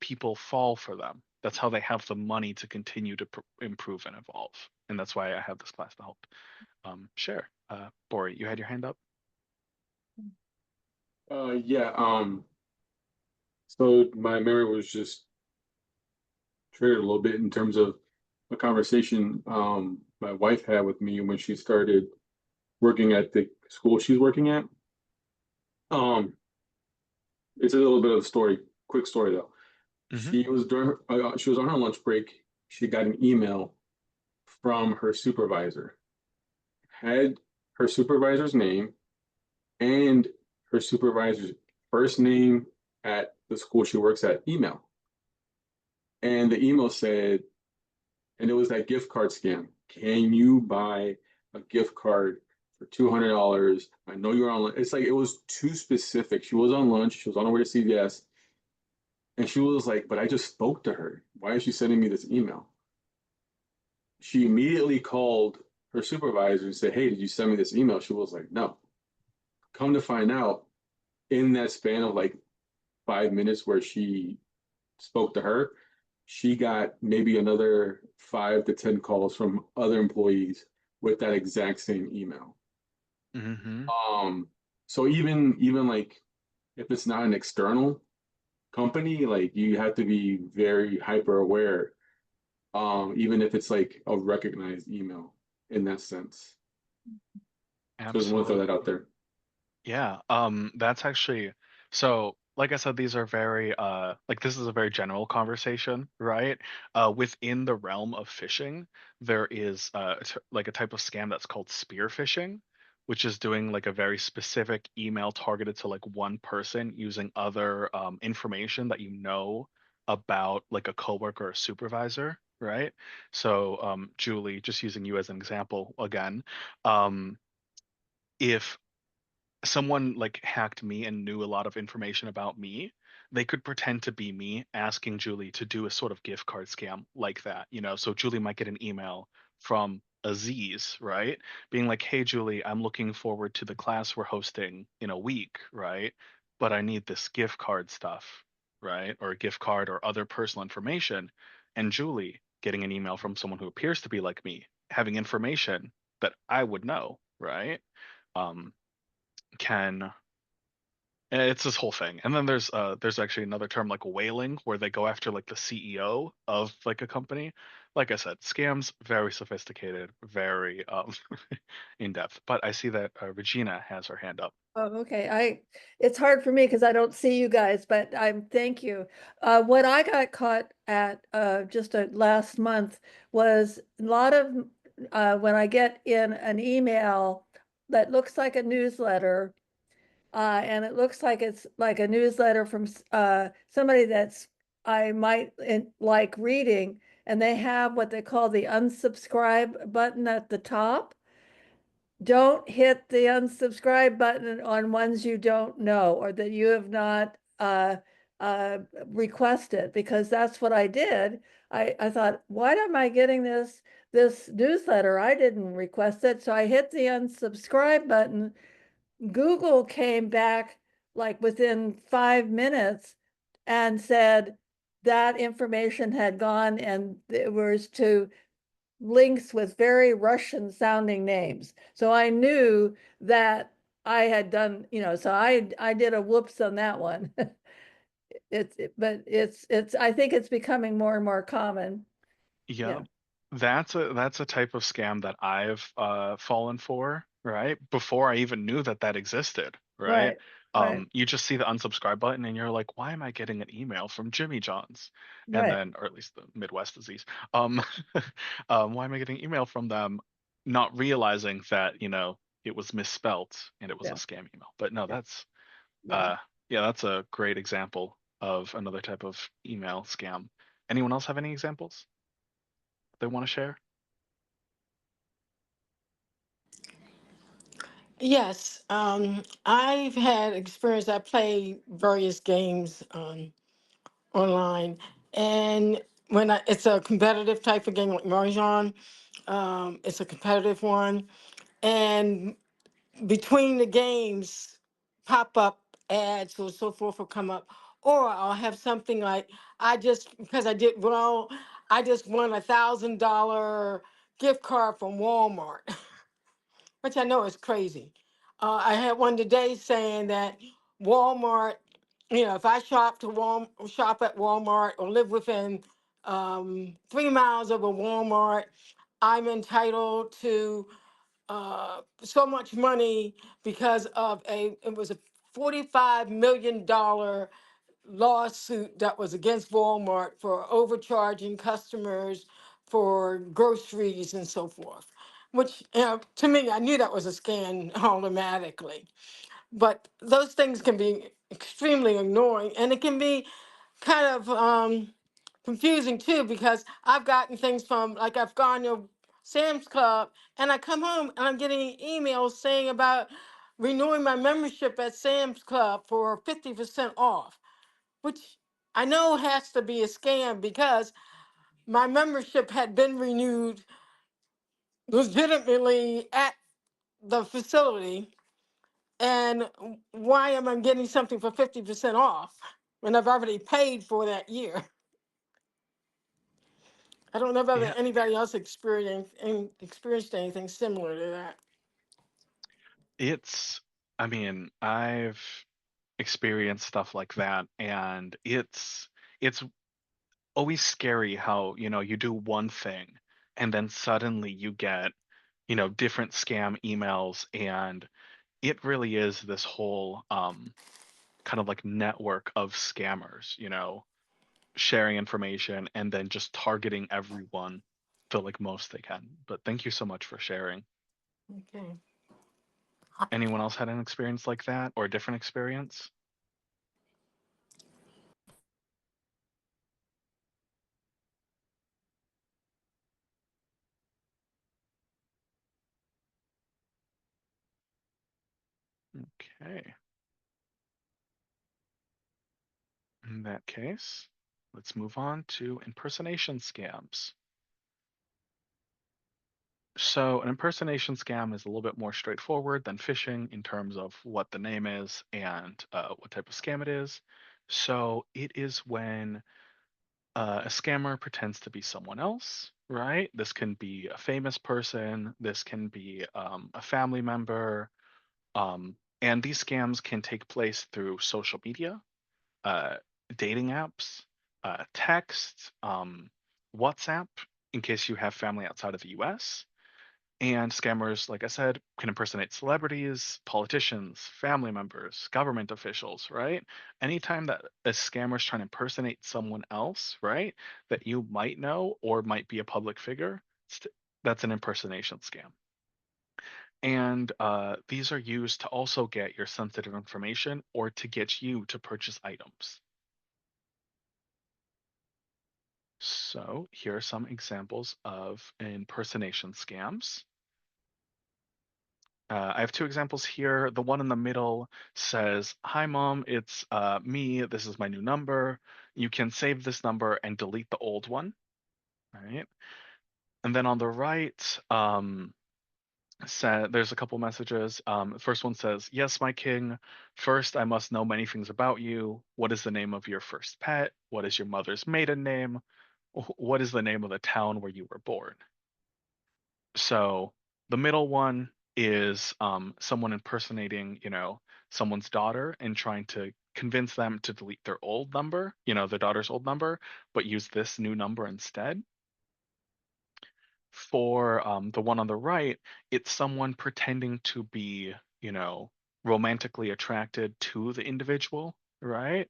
people fall for them. That's how they have the money to continue to improve and evolve. And that's why I have this class to help share. Bori, you had your hand up? Yeah. So my memory was just triggered a little bit in terms of a conversation my wife had with me when she started working at the school she's working at. Um, it's a little bit of a story, quick story though. Mm-hmm. She was on her lunch break. She got an email from her supervisor. Had her supervisor's name and her supervisor's first name at the school she works at email. And the email said, and it was that gift card scam. Can you buy a gift card for $200? I know you're on. It's like it was too specific. She was on lunch. She was on her way to CVS, and she was like, "But I just spoke to her. Why is she sending me this email?" She immediately called her supervisor and said, "Hey, did you send me this email?" She was like, "No." Come to find out, in that span of like 5 minutes where she spoke to her, she got maybe another 5 to 10 calls from other employees with that exact same email. Mm-hmm. So even like if it's not an external company, like you have to be very hyper aware, even if it's like a recognized email in that sense. So just want to throw Absolutely. that out there. Yeah, that's actually so like I said, these are very like this is a very general conversation, right? Within the realm of phishing, there is like a type of scam that's called spear phishing, which is doing like a very specific email targeted to like one person using other information that you know about like a coworker or supervisor, right? So Julie, just using you as an example again, um, if someone like hacked me and knew a lot of information about me, they could pretend to be me asking Julie to do a sort of gift card scam like that, you know. So Julie might get an email from Aziz, right? Being like, "Hey Julie, I'm looking forward to the class we're hosting in a week, right? But I need this gift card stuff, right? Or a gift card or other personal information." And Julie getting an email from someone who appears to be like me, having information that I would know, right? Um, can it's this whole thing. And then there's actually another term like whaling where they go after like the CEO of like a company. Like I said, scams very sophisticated, very in depth. But I see that Regina has her hand up. Oh, okay. It's hard for me because I don't see you guys, but thank you. What I got caught at just last month was a lot of when I get in an email that looks like a newsletter, and it looks like it's like a newsletter from somebody that's I might like reading, and they have what they call the unsubscribe button at the top. Don't hit the unsubscribe button on ones you don't know or that you have not uh, requested, because that's what I did. I thought, why am I getting this newsletter? I didn't request it. So I hit the unsubscribe button. Google came back like within 5 minutes and said that information had gone, and it was to links with very Russian sounding names. So I knew that I had done, so I did a whoops on that one. But it's I think it's becoming more and more common. Yep. Yeah. That's a type of scam that I've fallen for, right? Before I even knew that that existed, right? Right. Right. You just see the unsubscribe button and you're like, why am I getting an email from Jimmy John's? And Right. then, or at least the Midwest disease. Why am I getting email from them? Not realizing that, it was misspelt and it was a Yeah. scam email. But no, Yeah. that's Yeah. yeah, that's a great example of another type of email scam. Anyone else have any examples they want to share? Yes, I've had experience. I play various games online, and it's a competitive type of game like Mahjong. It's a competitive one, and between the games, pop up ads or so forth will come up, or I'll have something like because I did well, I just won $1,000 gift card from Walmart. Which I know is crazy. I had one today saying that Walmart, if I shop at Walmart or live within 3 miles of a Walmart, I'm entitled to so much money because of it was a $45 million lawsuit that was against Walmart for overcharging customers for groceries and so forth. Which, to me, I knew that was a scam automatically. But those things can be extremely annoying, and it can be kind of confusing too, because I've gotten things from, like, I've gone to Sam's Club and I come home and I'm getting emails saying about renewing my membership at Sam's Club for 50% off, which I know has to be a scam because my membership had been renewed legitimately at the facility. And why am I getting something for 50% off when I've already paid for that year? I don't know Yeah, whether anybody else experienced anything similar to that. it's, I mean, I've experienced stuff like that, and it's always scary how, you do one thing and then suddenly you get, different scam emails, and it really is this whole kind of like network of scammers, sharing information and then just targeting everyone to like most they can. But thank you so much for sharing. Okay. Anyone else had an experience like that or a different experience? Okay. In that case, let's move on to impersonation scams. So, an impersonation scam is a little bit more straightforward than phishing in terms of what the name is and what type of scam it is. So, it is when a scammer pretends to be someone else, right? This can be a famous person, this can be a family member, and these scams can take place through social media, uh, dating apps, text, WhatsApp, in case you have family outside of the US. And scammers, like I said, can impersonate celebrities, politicians, family members, government officials, right? Anytime that a scammer is trying to impersonate someone else, right, that you might know or might be a public figure, that's an impersonation scam. And these are used to also get your sensitive information or to get you to purchase items. So here are some examples of impersonation scams. I have two examples here. The one in the middle says, "Hi, mom, it's me. This is my new number. You can save this number and delete the old one." Right. And then on the right, there's a couple messages. The first one says, "Yes, my king. First, I must know many things about you. What is the name of your first pet? What is your mother's maiden name? What is the name of the town where you were born?" So the middle one is someone impersonating, someone's daughter and trying to convince them to delete their old number, their daughter's old number, but use this new number instead. For the one on the right, it's someone pretending to be, romantically attracted to the individual, right?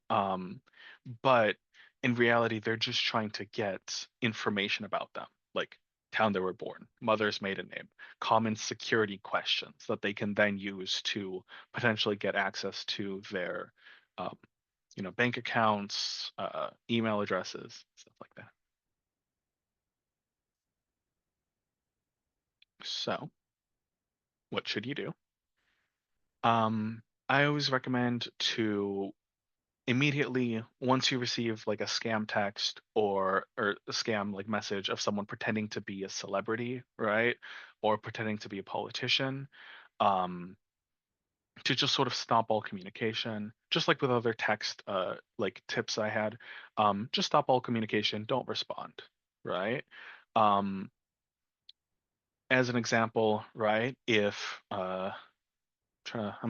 But in reality, they're just trying to get information about them, like town they were born, mother's maiden name, common security questions that they can then use to potentially get access to their, um, bank accounts, email addresses, stuff like that. So, what should you do? I always recommend to immediately, once you receive like a scam text or a scam like message of someone pretending to be a celebrity, right, or pretending to be a politician, um, to just sort of stop all communication, just like with other text like tips I had, just stop all communication, don't respond, right? Um, as an example, right, if I'm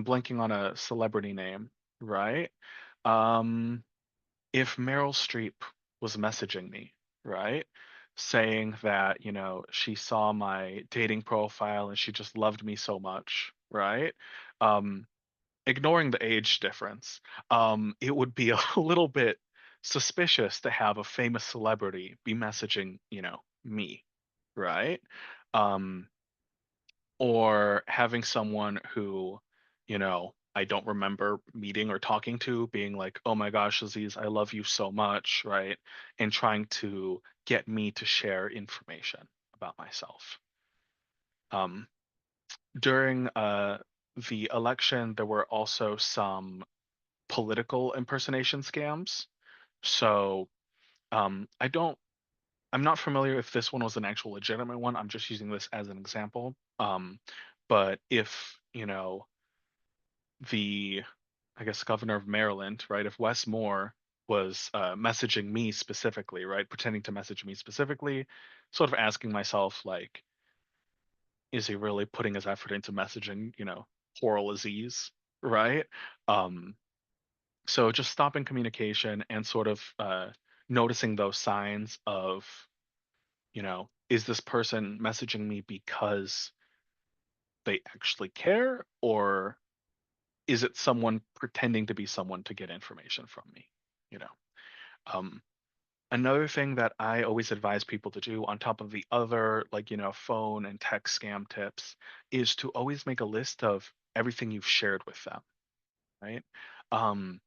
blanking on a celebrity name, right? Um, if Meryl Streep was messaging me, right, saying that, she saw my dating profile and she just loved me so much, right? Um, ignoring the age difference, it would be a little bit suspicious to have a famous celebrity be messaging, me, right? Um, or having someone who, I don't remember meeting or talking to being like, "Oh my gosh, Aziz, I love you so much," right? And trying to get me to share information about myself. Um, during the election, there were also some political impersonation scams. So I'm not familiar if this one was an actual legitimate one. I'm just using this as an example. But if, the, I guess, governor of Maryland, right? If Wes Moore was messaging me specifically, right, pretending to message me specifically, sort of asking myself, like, is he really putting his effort into messaging, Coral Aziz, right? Um, so just stopping communication and sort of noticing those signs of, is this person messaging me because they actually care, or is it someone pretending to be someone to get information from me? You know. Um, Another thing that I always advise people to do on top of the other, like, phone and text scam tips, is to always make a list of everything you've shared with them, right? Um,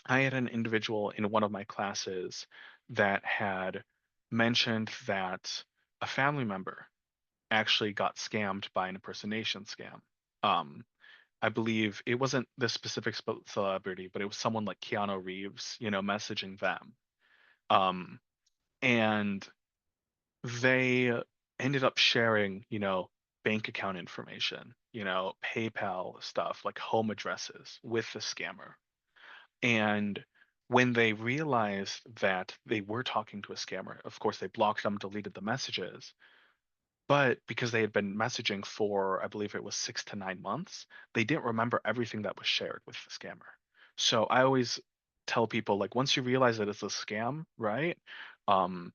I had an individual in one of my classes that had mentioned that a family member actually got scammed by an impersonation scam. Um, I believe it wasn't this specific celebrity, but it was someone like Keanu Reeves, messaging them. Um, and they ended up sharing, bank account information, PayPal stuff, like home addresses with the scammer. And when they realized that they were talking to a scammer, of course, they blocked them, deleted the messages. But because they had been messaging for, I believe it was 6 to 9 months, they didn't remember everything that was shared with the scammer. So I always tell people, like, once you realize that it's a scam, right? Um,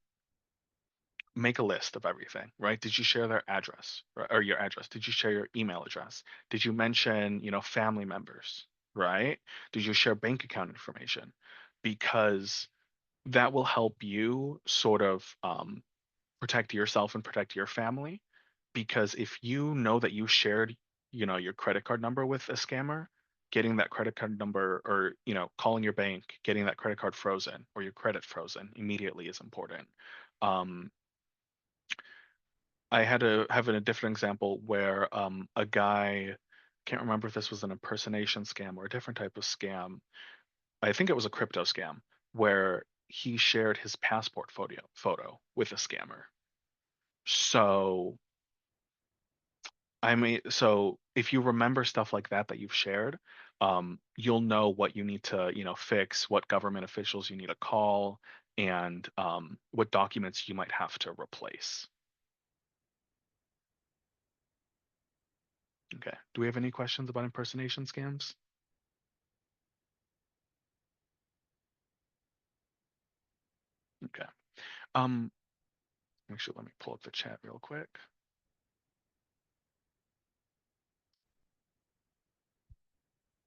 Make a list of everything, right? Did you share their address, or your address? Did you share your email address? Did you mention, family members, right? Did you share bank account information? Because that will help you sort of protect yourself and protect your family. Because if you know that you shared, your credit card number with a scammer, getting that credit card number, or, calling your bank, getting that credit card frozen or your credit frozen immediately is important. Um, I had to have a different example where a guy, can't remember if this was an impersonation scam or a different type of scam. I think it was a crypto scam where he shared his passport photo with a scammer. So so if you remember stuff like that you've shared, you'll know what you need to, fix, what government officials you need to call, and what documents you might have to replace. Okay. Do we have any questions about impersonation scams? Okay. Um, Actually, let me pull up the chat real quick.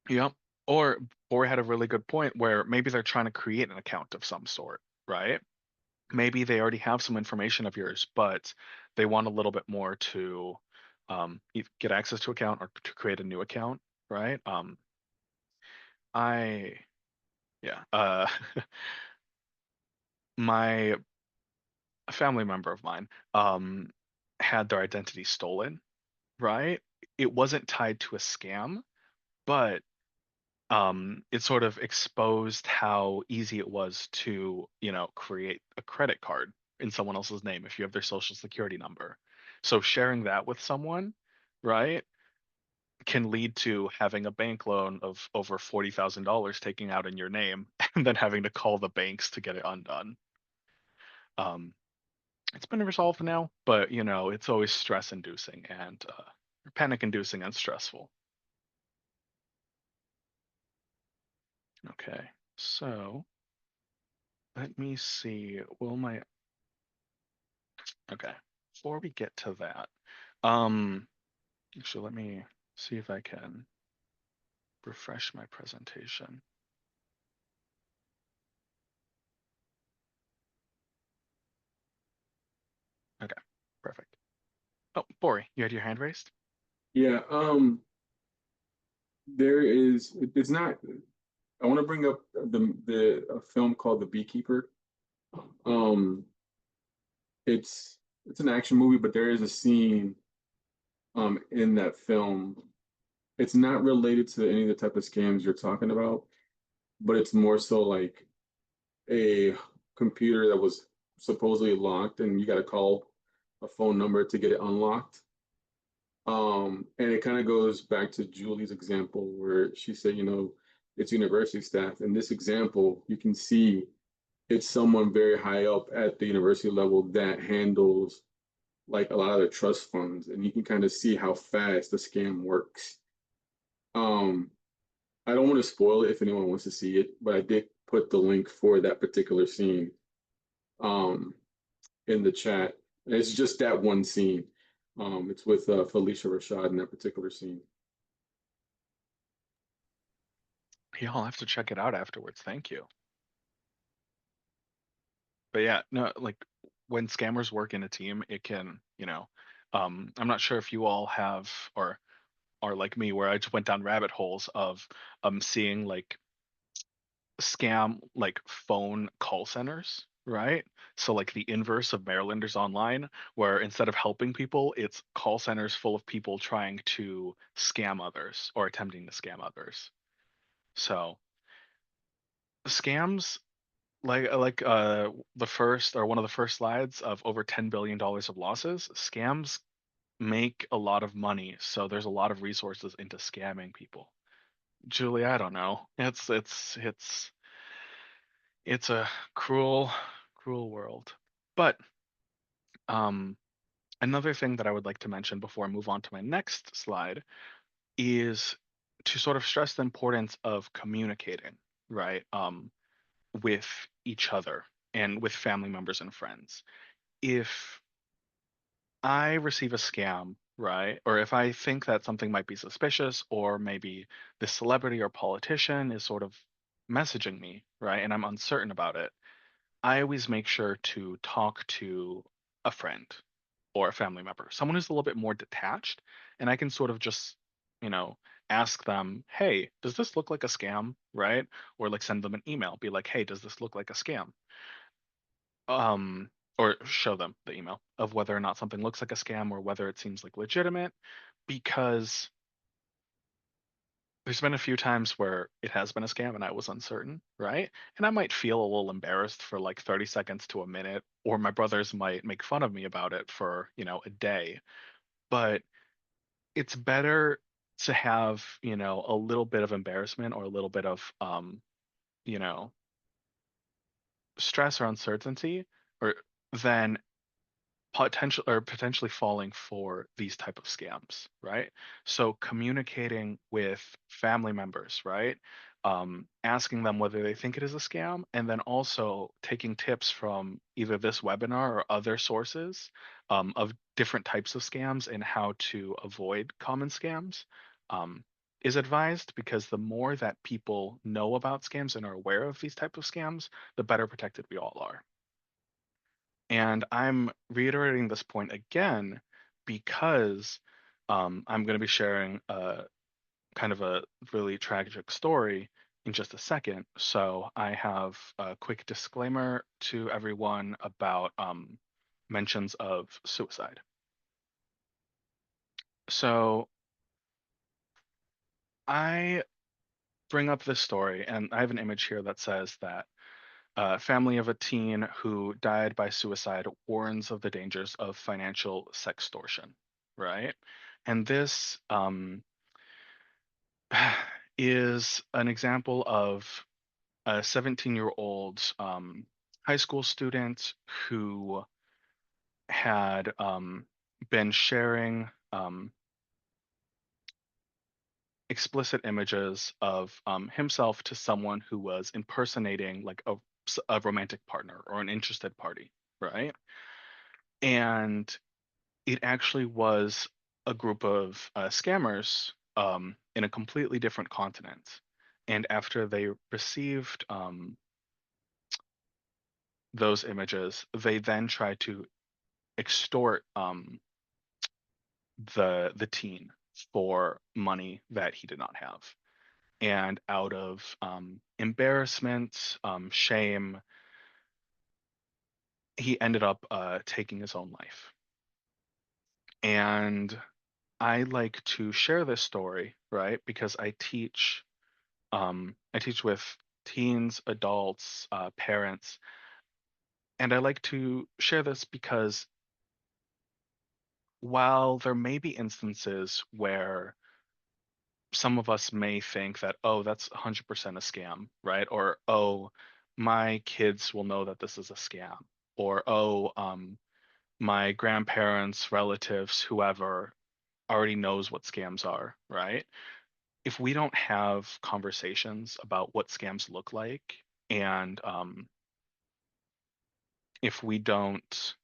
Yep. Or had a really good point where maybe they're trying to create an account of some sort, right? Maybe they already have some information of yours, but they want a little bit more to get access to account or to create a new account, right? I yeah, my a family member of mine had their identity stolen, right? It wasn't tied to a scam, but it sort of exposed how easy it was to, create a credit card in someone else's name if you have their social security number. So sharing that with someone, right, can lead to having a bank loan of over $40,000 taken out in your name and then having to call the banks to get it undone. Um, it's been resolved now, but it's always stress inducing and panic inducing and stressful. Okay, so let me see. Okay, before we get to that, um, actually, let me see if I can refresh my presentation. Okay, perfect. Oh, Bori, you had your hand raised? Yeah, it's not, I want to bring up the a film called The Beekeeper. Um, it's an action movie, but there is a scene in that film. It's not related to any of the type of scams you're talking about, but it's more so like a computer that was supposedly locked and you got to call a phone number to get it unlocked. And it kind of goes back to Julie's example where she said, it's university staff. In this example, you can see it's someone very high up at the university level that handles like a lot of the trust funds, and you can kind of see how fast the scam works. Um, I don't want to spoil it if anyone wants to see it, but I did put the link for that particular scene um in the chat. And it's just that one scene. It's with Felicia Rashad in that particular scene. Yeah, I'll have to check it out afterwards. Thank you. But yeah, no, like when scammers work in a team, it can, I'm not sure if you all have or are like me, where I just went down rabbit holes of seeing like scam like phone call centers, right? So like the inverse of Marylanders Online, where instead of helping people, it's call centers full of people trying to scam others or attempting to scam others. So scams like the first or one of the first slides of over $10 billion of losses, scams make a lot of money, so there's a lot of resources into scamming people. Julie, I don't know. It's a cruel, cruel world. But um, another thing that I would like to mention before I move on to my next slide is to sort of stress the importance of communicating, right? With each other and with family members and friends. If I receive a scam, right, or if I think that something might be suspicious, or maybe the celebrity or politician is sort of messaging me, right, and I'm uncertain about it, I always make sure to talk to a friend or a family member, someone who's a little bit more detached, and I can sort of just, you know, ask them, hey, does this look like a scam, right? Or like send them an email, be like, hey, does this look like a scam? Um, or show them the email of whether or not something looks like a scam or whether it seems like legitimate, because there's been a few times where it has been a scam and I was uncertain, right? And I might feel a little embarrassed for like 30 seconds to a minute, or my brothers might make fun of me about it for, a day. But it's better to have, a little bit of embarrassment or a little bit of, you know, stress or uncertainty or than potentially falling for these type of scams, right? So communicating with family members, right? Asking them whether they think it is a scam, and then also taking tips from either this webinar or other sources of different types of scams and how to avoid common scams um, is advised, because the more that people know about scams and are aware of these type of scams, the better protected we all are. And I'm reiterating this point again because I'm going to be sharing a kind of a really tragic story in just a second. So I have a quick disclaimer to everyone about mentions of suicide. So I bring up this story, and I have an image here that says that family of a teen who died by suicide warns of the dangers of financial sextortion, right? And this is an example of a 17-year-old high school student who had been sharing explicit images of himself to someone who was impersonating like a romantic partner or an interested party, right? And it actually was a group of scammers in a completely different continent. And after they received those images, they then tried to extort the teen for money that he did not have. And out of embarrassment, shame, he ended up taking his own life. And I like to share this story, right? Because I teach with teens, adults, parents, and I like to share this because while there may be instances where some of us may think that, oh, that's 100% a scam, right? Or, oh, my kids will know that this is a scam. Or, oh, my grandparents, relatives, whoever already knows what scams are, right? If we don't have conversations about what scams look like, and if we don't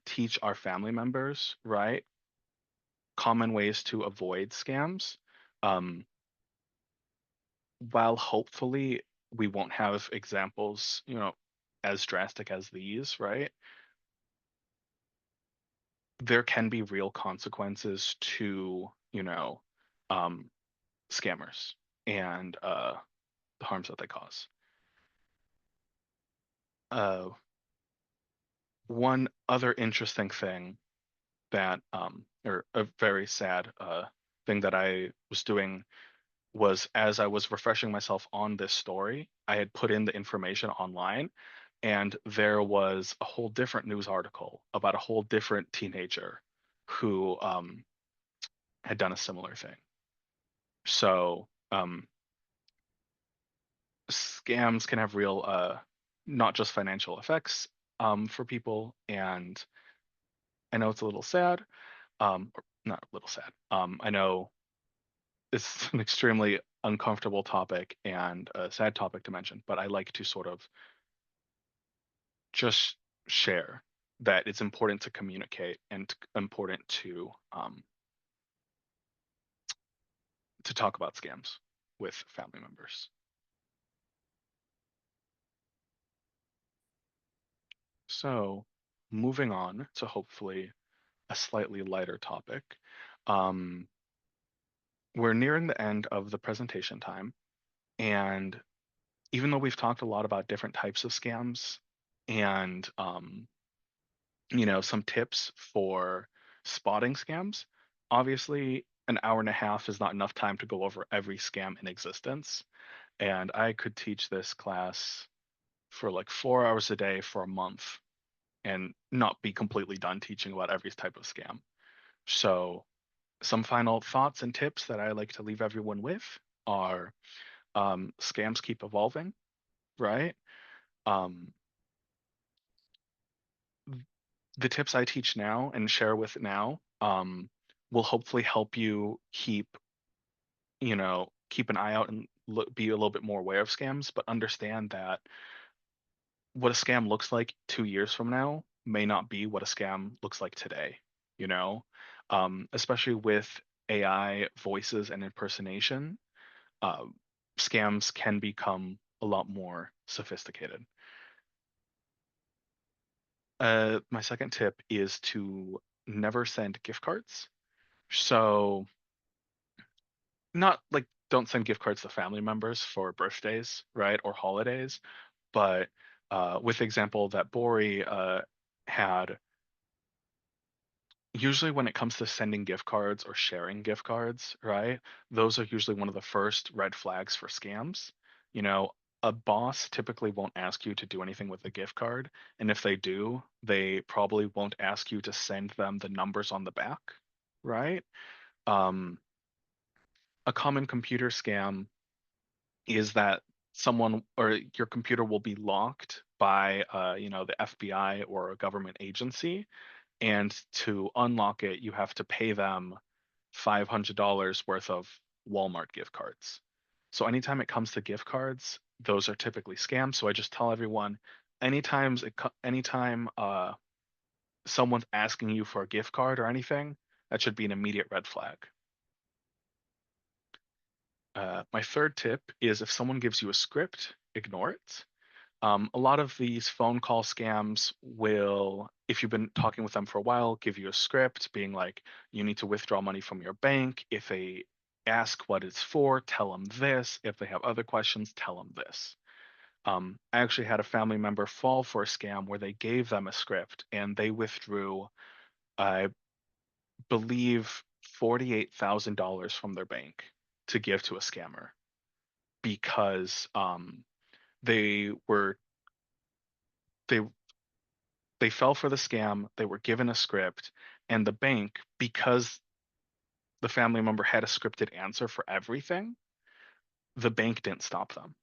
teach our family members, right, common ways to avoid scams, um, while hopefully we won't have examples, as drastic as these, right? There can be real consequences to, um, scammers and the harms that they cause. Uh, One other interesting thing that, or a very sad thing that I was doing was, as I was refreshing myself on this story, I had put in the information online, and there was a whole different news article about a whole different teenager who had done a similar thing. So scams can have real, not just financial effects for people, and I know it's a little sad, or not a little sad. I know it's an extremely uncomfortable topic and a sad topic to mention, but I like to sort of just share that it's important to communicate and important to talk about scams with family members. So, moving on to hopefully a slightly lighter topic. Um, we're nearing the end of the presentation time, and even though we've talked a lot about different types of scams and some tips for spotting scams. Obviously, an hour and a half is not enough time to go over every scam in existence. And I could teach this class for like 4 hours a day for a month and not be completely done teaching about every type of scam. So, some final thoughts and tips that I like to leave everyone with are scams keep evolving, right? Um, the tips I teach now and share with now will hopefully help you keep an eye out and be a little bit more aware of scams, but understand that what a scam looks like 2 years from now may not be what a scam looks like today, you know? Especially with AI voices and impersonation, uh, scams can become a lot more sophisticated. My second tip is to never send gift cards. So, not like don't send gift cards to family members for birthdays, right, or holidays, but with the example that Bori had, usually when it comes to sending gift cards or sharing gift cards, right, those are usually one of the first red flags for scams. You know, a boss typically won't ask you to do anything with a gift card, and if they do, they probably won't ask you to send them the numbers on the back, right? Um, a common computer scam is that someone or your computer will be locked by the FBI or a government agency, and to unlock it you have to pay them $500 worth of Walmart gift cards. So anytime it comes to gift cards, those are typically scams. So I just tell everyone, anytime someone's asking you for a gift card or anything, that should be an immediate red flag. My third tip is, if someone gives you a script, ignore it. A lot of these phone call scams will, if you've been talking with them for a while, give you a script being like, you need to withdraw money from your bank. If they ask what it's for, tell them this. If they have other questions, tell them this. I actually had a family member fall for a scam where they gave them a script and they withdrew, I believe, $48,000 from their bank to give to a scammer because they were they they they fell for the scam, they were given a script, and the bank, because the family member had a scripted answer for everything, the bank didn't stop them.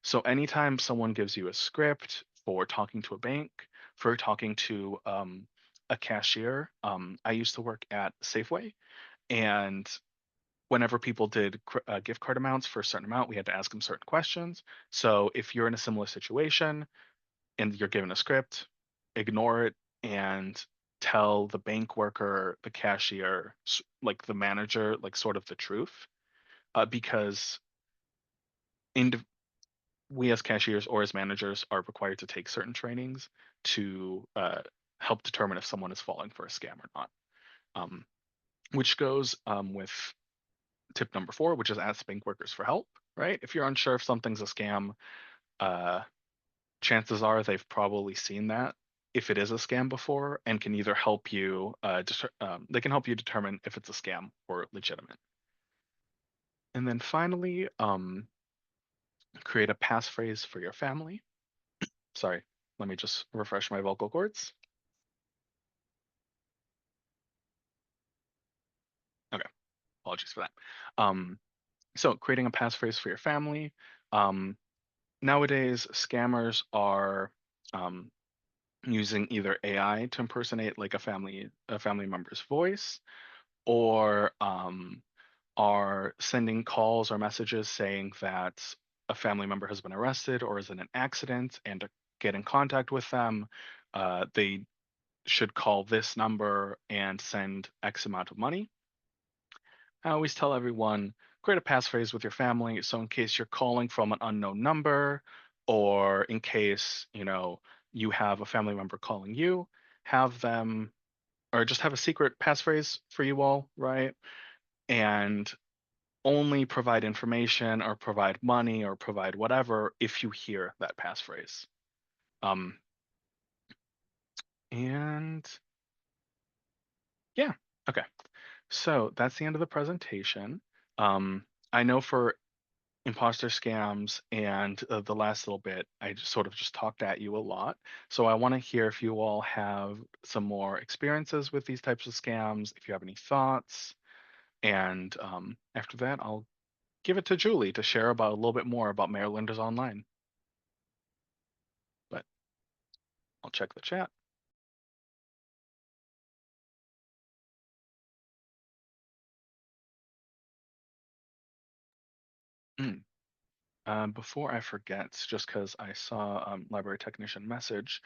So anytime someone gives you a script for talking to a bank, for talking to a cashier, I used to work at Safeway, and whenever people did gift card amounts for a certain amount, we had to ask them certain questions. So if you're in a similar situation and you're given a script, ignore it and tell the bank worker, the cashier, like the manager, like sort of the truth, because in we as cashiers or as managers are required to take certain trainings to help determine if someone is falling for a scam or not. Which goes with tip number 4, which is ask bank workers for help, right? If you're unsure if something's a scam, chances are they've probably seen that if it is a scam before and can either help you, they can help you determine if it's a scam or legitimate. And then finally, create a passphrase for your family. Sorry, let me just refresh my vocal cords. Okay, apologies for that. So creating a passphrase for your family. Nowadays, scammers are using either AI to impersonate like a family member's voice, or are sending calls or messages saying that a family member has been arrested or is in an accident, and to get in contact with them, they should call this number and send X amount of money. I always tell everyone, create a passphrase with your family. So in case you're calling from an unknown number, or in case, you have a family member calling you, have them, or just have a secret passphrase for you all, right? And only provide information or provide money or provide whatever if you hear that passphrase. And yeah, okay. So that's the end of the presentation. I know for imposter scams and the last little bit, I just sort of just talked at you a lot. So I want to hear if you all have some more experiences with these types of scams, if you have any thoughts. And after that, I'll give it to Julie to share about a little bit more about Marylanders Online. But I'll check the chat. Before I forget, just because I saw library technician message,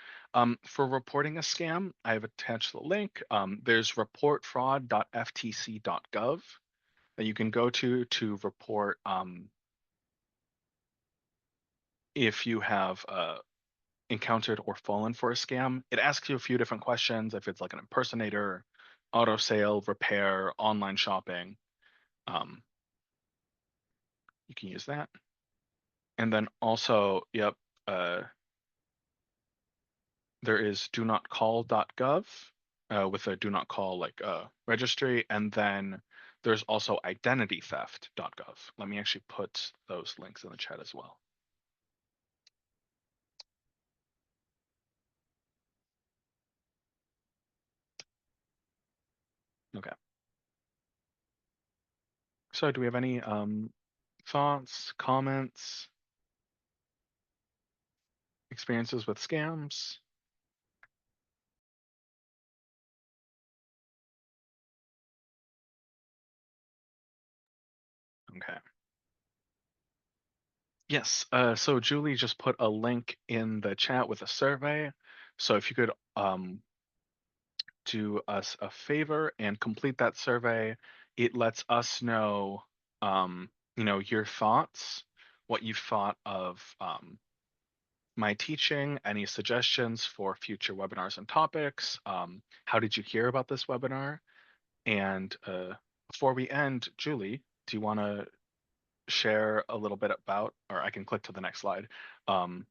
for reporting a scam, I have attached the link. There's reportfraud.ftc.gov that you can go to report if you have encountered or fallen for a scam. It asks you a few different questions, if it's like an impersonator, auto sale, repair, online shopping. You can use that. And then also, yep, there is donotcall.gov with a do not call like registry. And then there's also identitytheft.gov. Let me actually put those links in the chat as well. Okay. So do we have any thoughts, comments, experiences with scams? Okay. Yes, so Julie just put a link in the chat with a survey. So if you could do us a favor and complete that survey, it lets us know, your thoughts, what you thought of my teaching, any suggestions for future webinars and topics. How did you hear about this webinar? And before we end, Julie, do you want to share a little bit about, or I can click to the next slide, about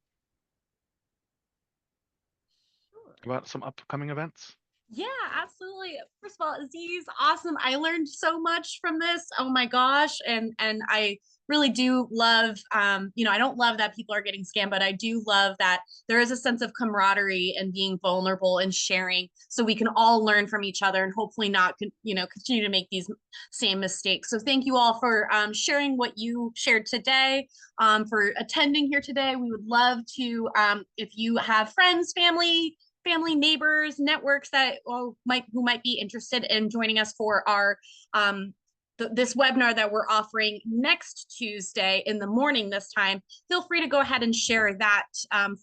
some upcoming events? Yeah, absolutely. First of all, Aziz, awesome. I learned so much from this. Oh my gosh. And I really do love, you know, I don't love that people are getting scammed, but I do love that there is a sense of camaraderie and being vulnerable and sharing, so we can all learn from each other and hopefully not, you know, continue to make these same mistakes. So thank you all for sharing what you shared today, for attending here today. We would love to, if you have friends, family, neighbors, networks that who might be interested in joining us for our this webinar that we're offering next Tuesday in the morning this time, feel free to go ahead and share that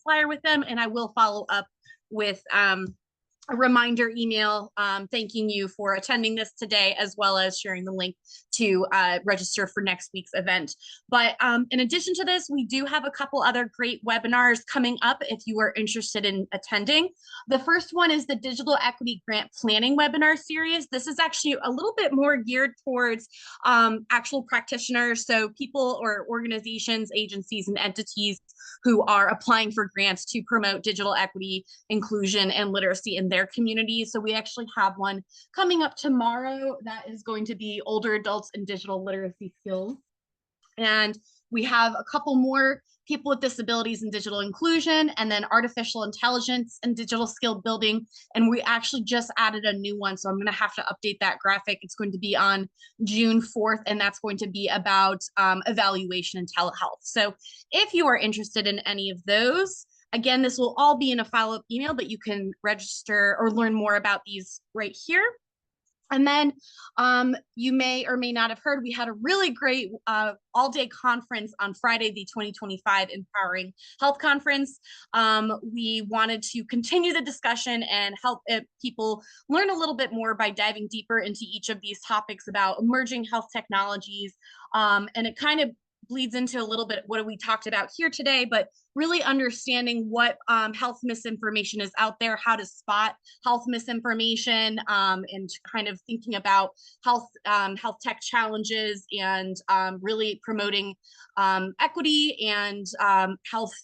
flyer with them, and I will follow up with a reminder email thanking you for attending this today, as well as sharing the link to register for next week's event. But in addition to this, we do have a couple other great webinars coming up if you are interested in attending. The first one is the Digital Equity Grant Planning webinar series. This is actually a little bit more geared towards actual practitioners, so people or organizations, agencies, and entities who are applying for grants to promote digital equity, inclusion, and literacy in their communities. So we actually have one coming up tomorrow that is going to be older adults and digital literacy skills. And we have a couple more, people with disabilities and digital inclusion, and then artificial intelligence and digital skill building. And we actually just added a new one, so I'm going to have to update that graphic. It's going to be on June 4th, and that's going to be about evaluation and telehealth. So if you are interested in any of those, again, this will all be in a follow-up email, but you can register or learn more about these right here. And then you may or may not have heard, we had a really great all-day conference on Friday, the 2025 Empowering Health Conference. We wanted to continue the discussion and help people learn a little bit more by diving deeper into each of these topics about emerging health technologies. And it kind of bleeds into a little bit what we talked about here today, but really understanding what health misinformation is out there, how to spot health misinformation, and kind of thinking about health tech challenges, and really promoting equity and health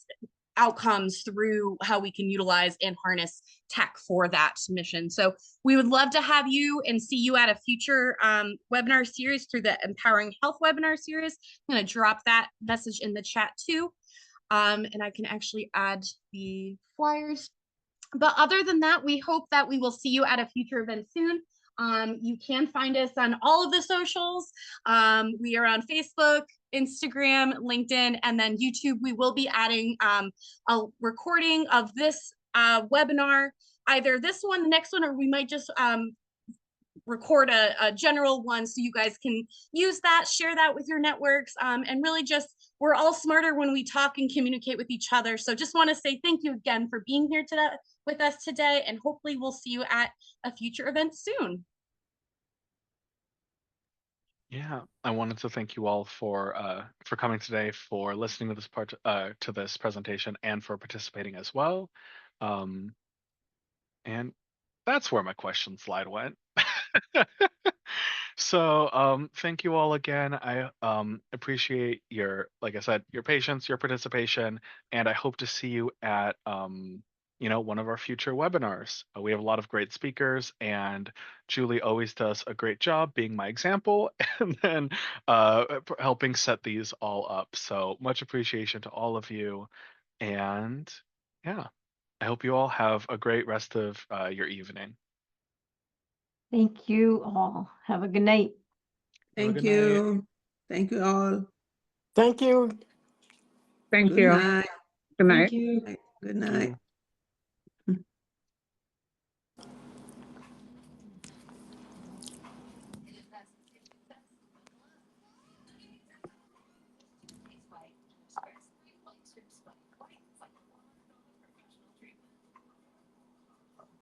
outcomes through how we can utilize and harness tech for that mission. So we would love to have you and see you at a future webinar series through the Empowering Health webinar series. I'm going to drop that message in the chat too. And I can actually add the flyers. But other than that, we hope that we will see you at a future event soon. You can find us on all of the socials. We are on Facebook, Instagram, LinkedIn, and then YouTube. We will be adding a recording of this webinar, either this one, the next one, or we might just record a general one so you guys can use that, share that with your networks, and really just, we're all smarter when we talk and communicate with each other. So just want to say thank you again for being here today with us today, and hopefully we'll see you at a future event soon. Yeah, I wanted to thank you all for coming today, for listening to this part to this presentation, and for participating as well. And that's where my question slide went. So thank you all again. I appreciate your, like I said, your patience, your participation, and I hope to see you at one of our future webinars. We have a lot of great speakers, and Julie always does a great job being my example and then helping set these all up. So much appreciation to all of you, and yeah, I hope you all have a great rest of your evening. Thank you all. Have a good night. Have a Thank good night. you. Thank you all. Thank you. Thank Good you. night. Good night. Thank you. Good night.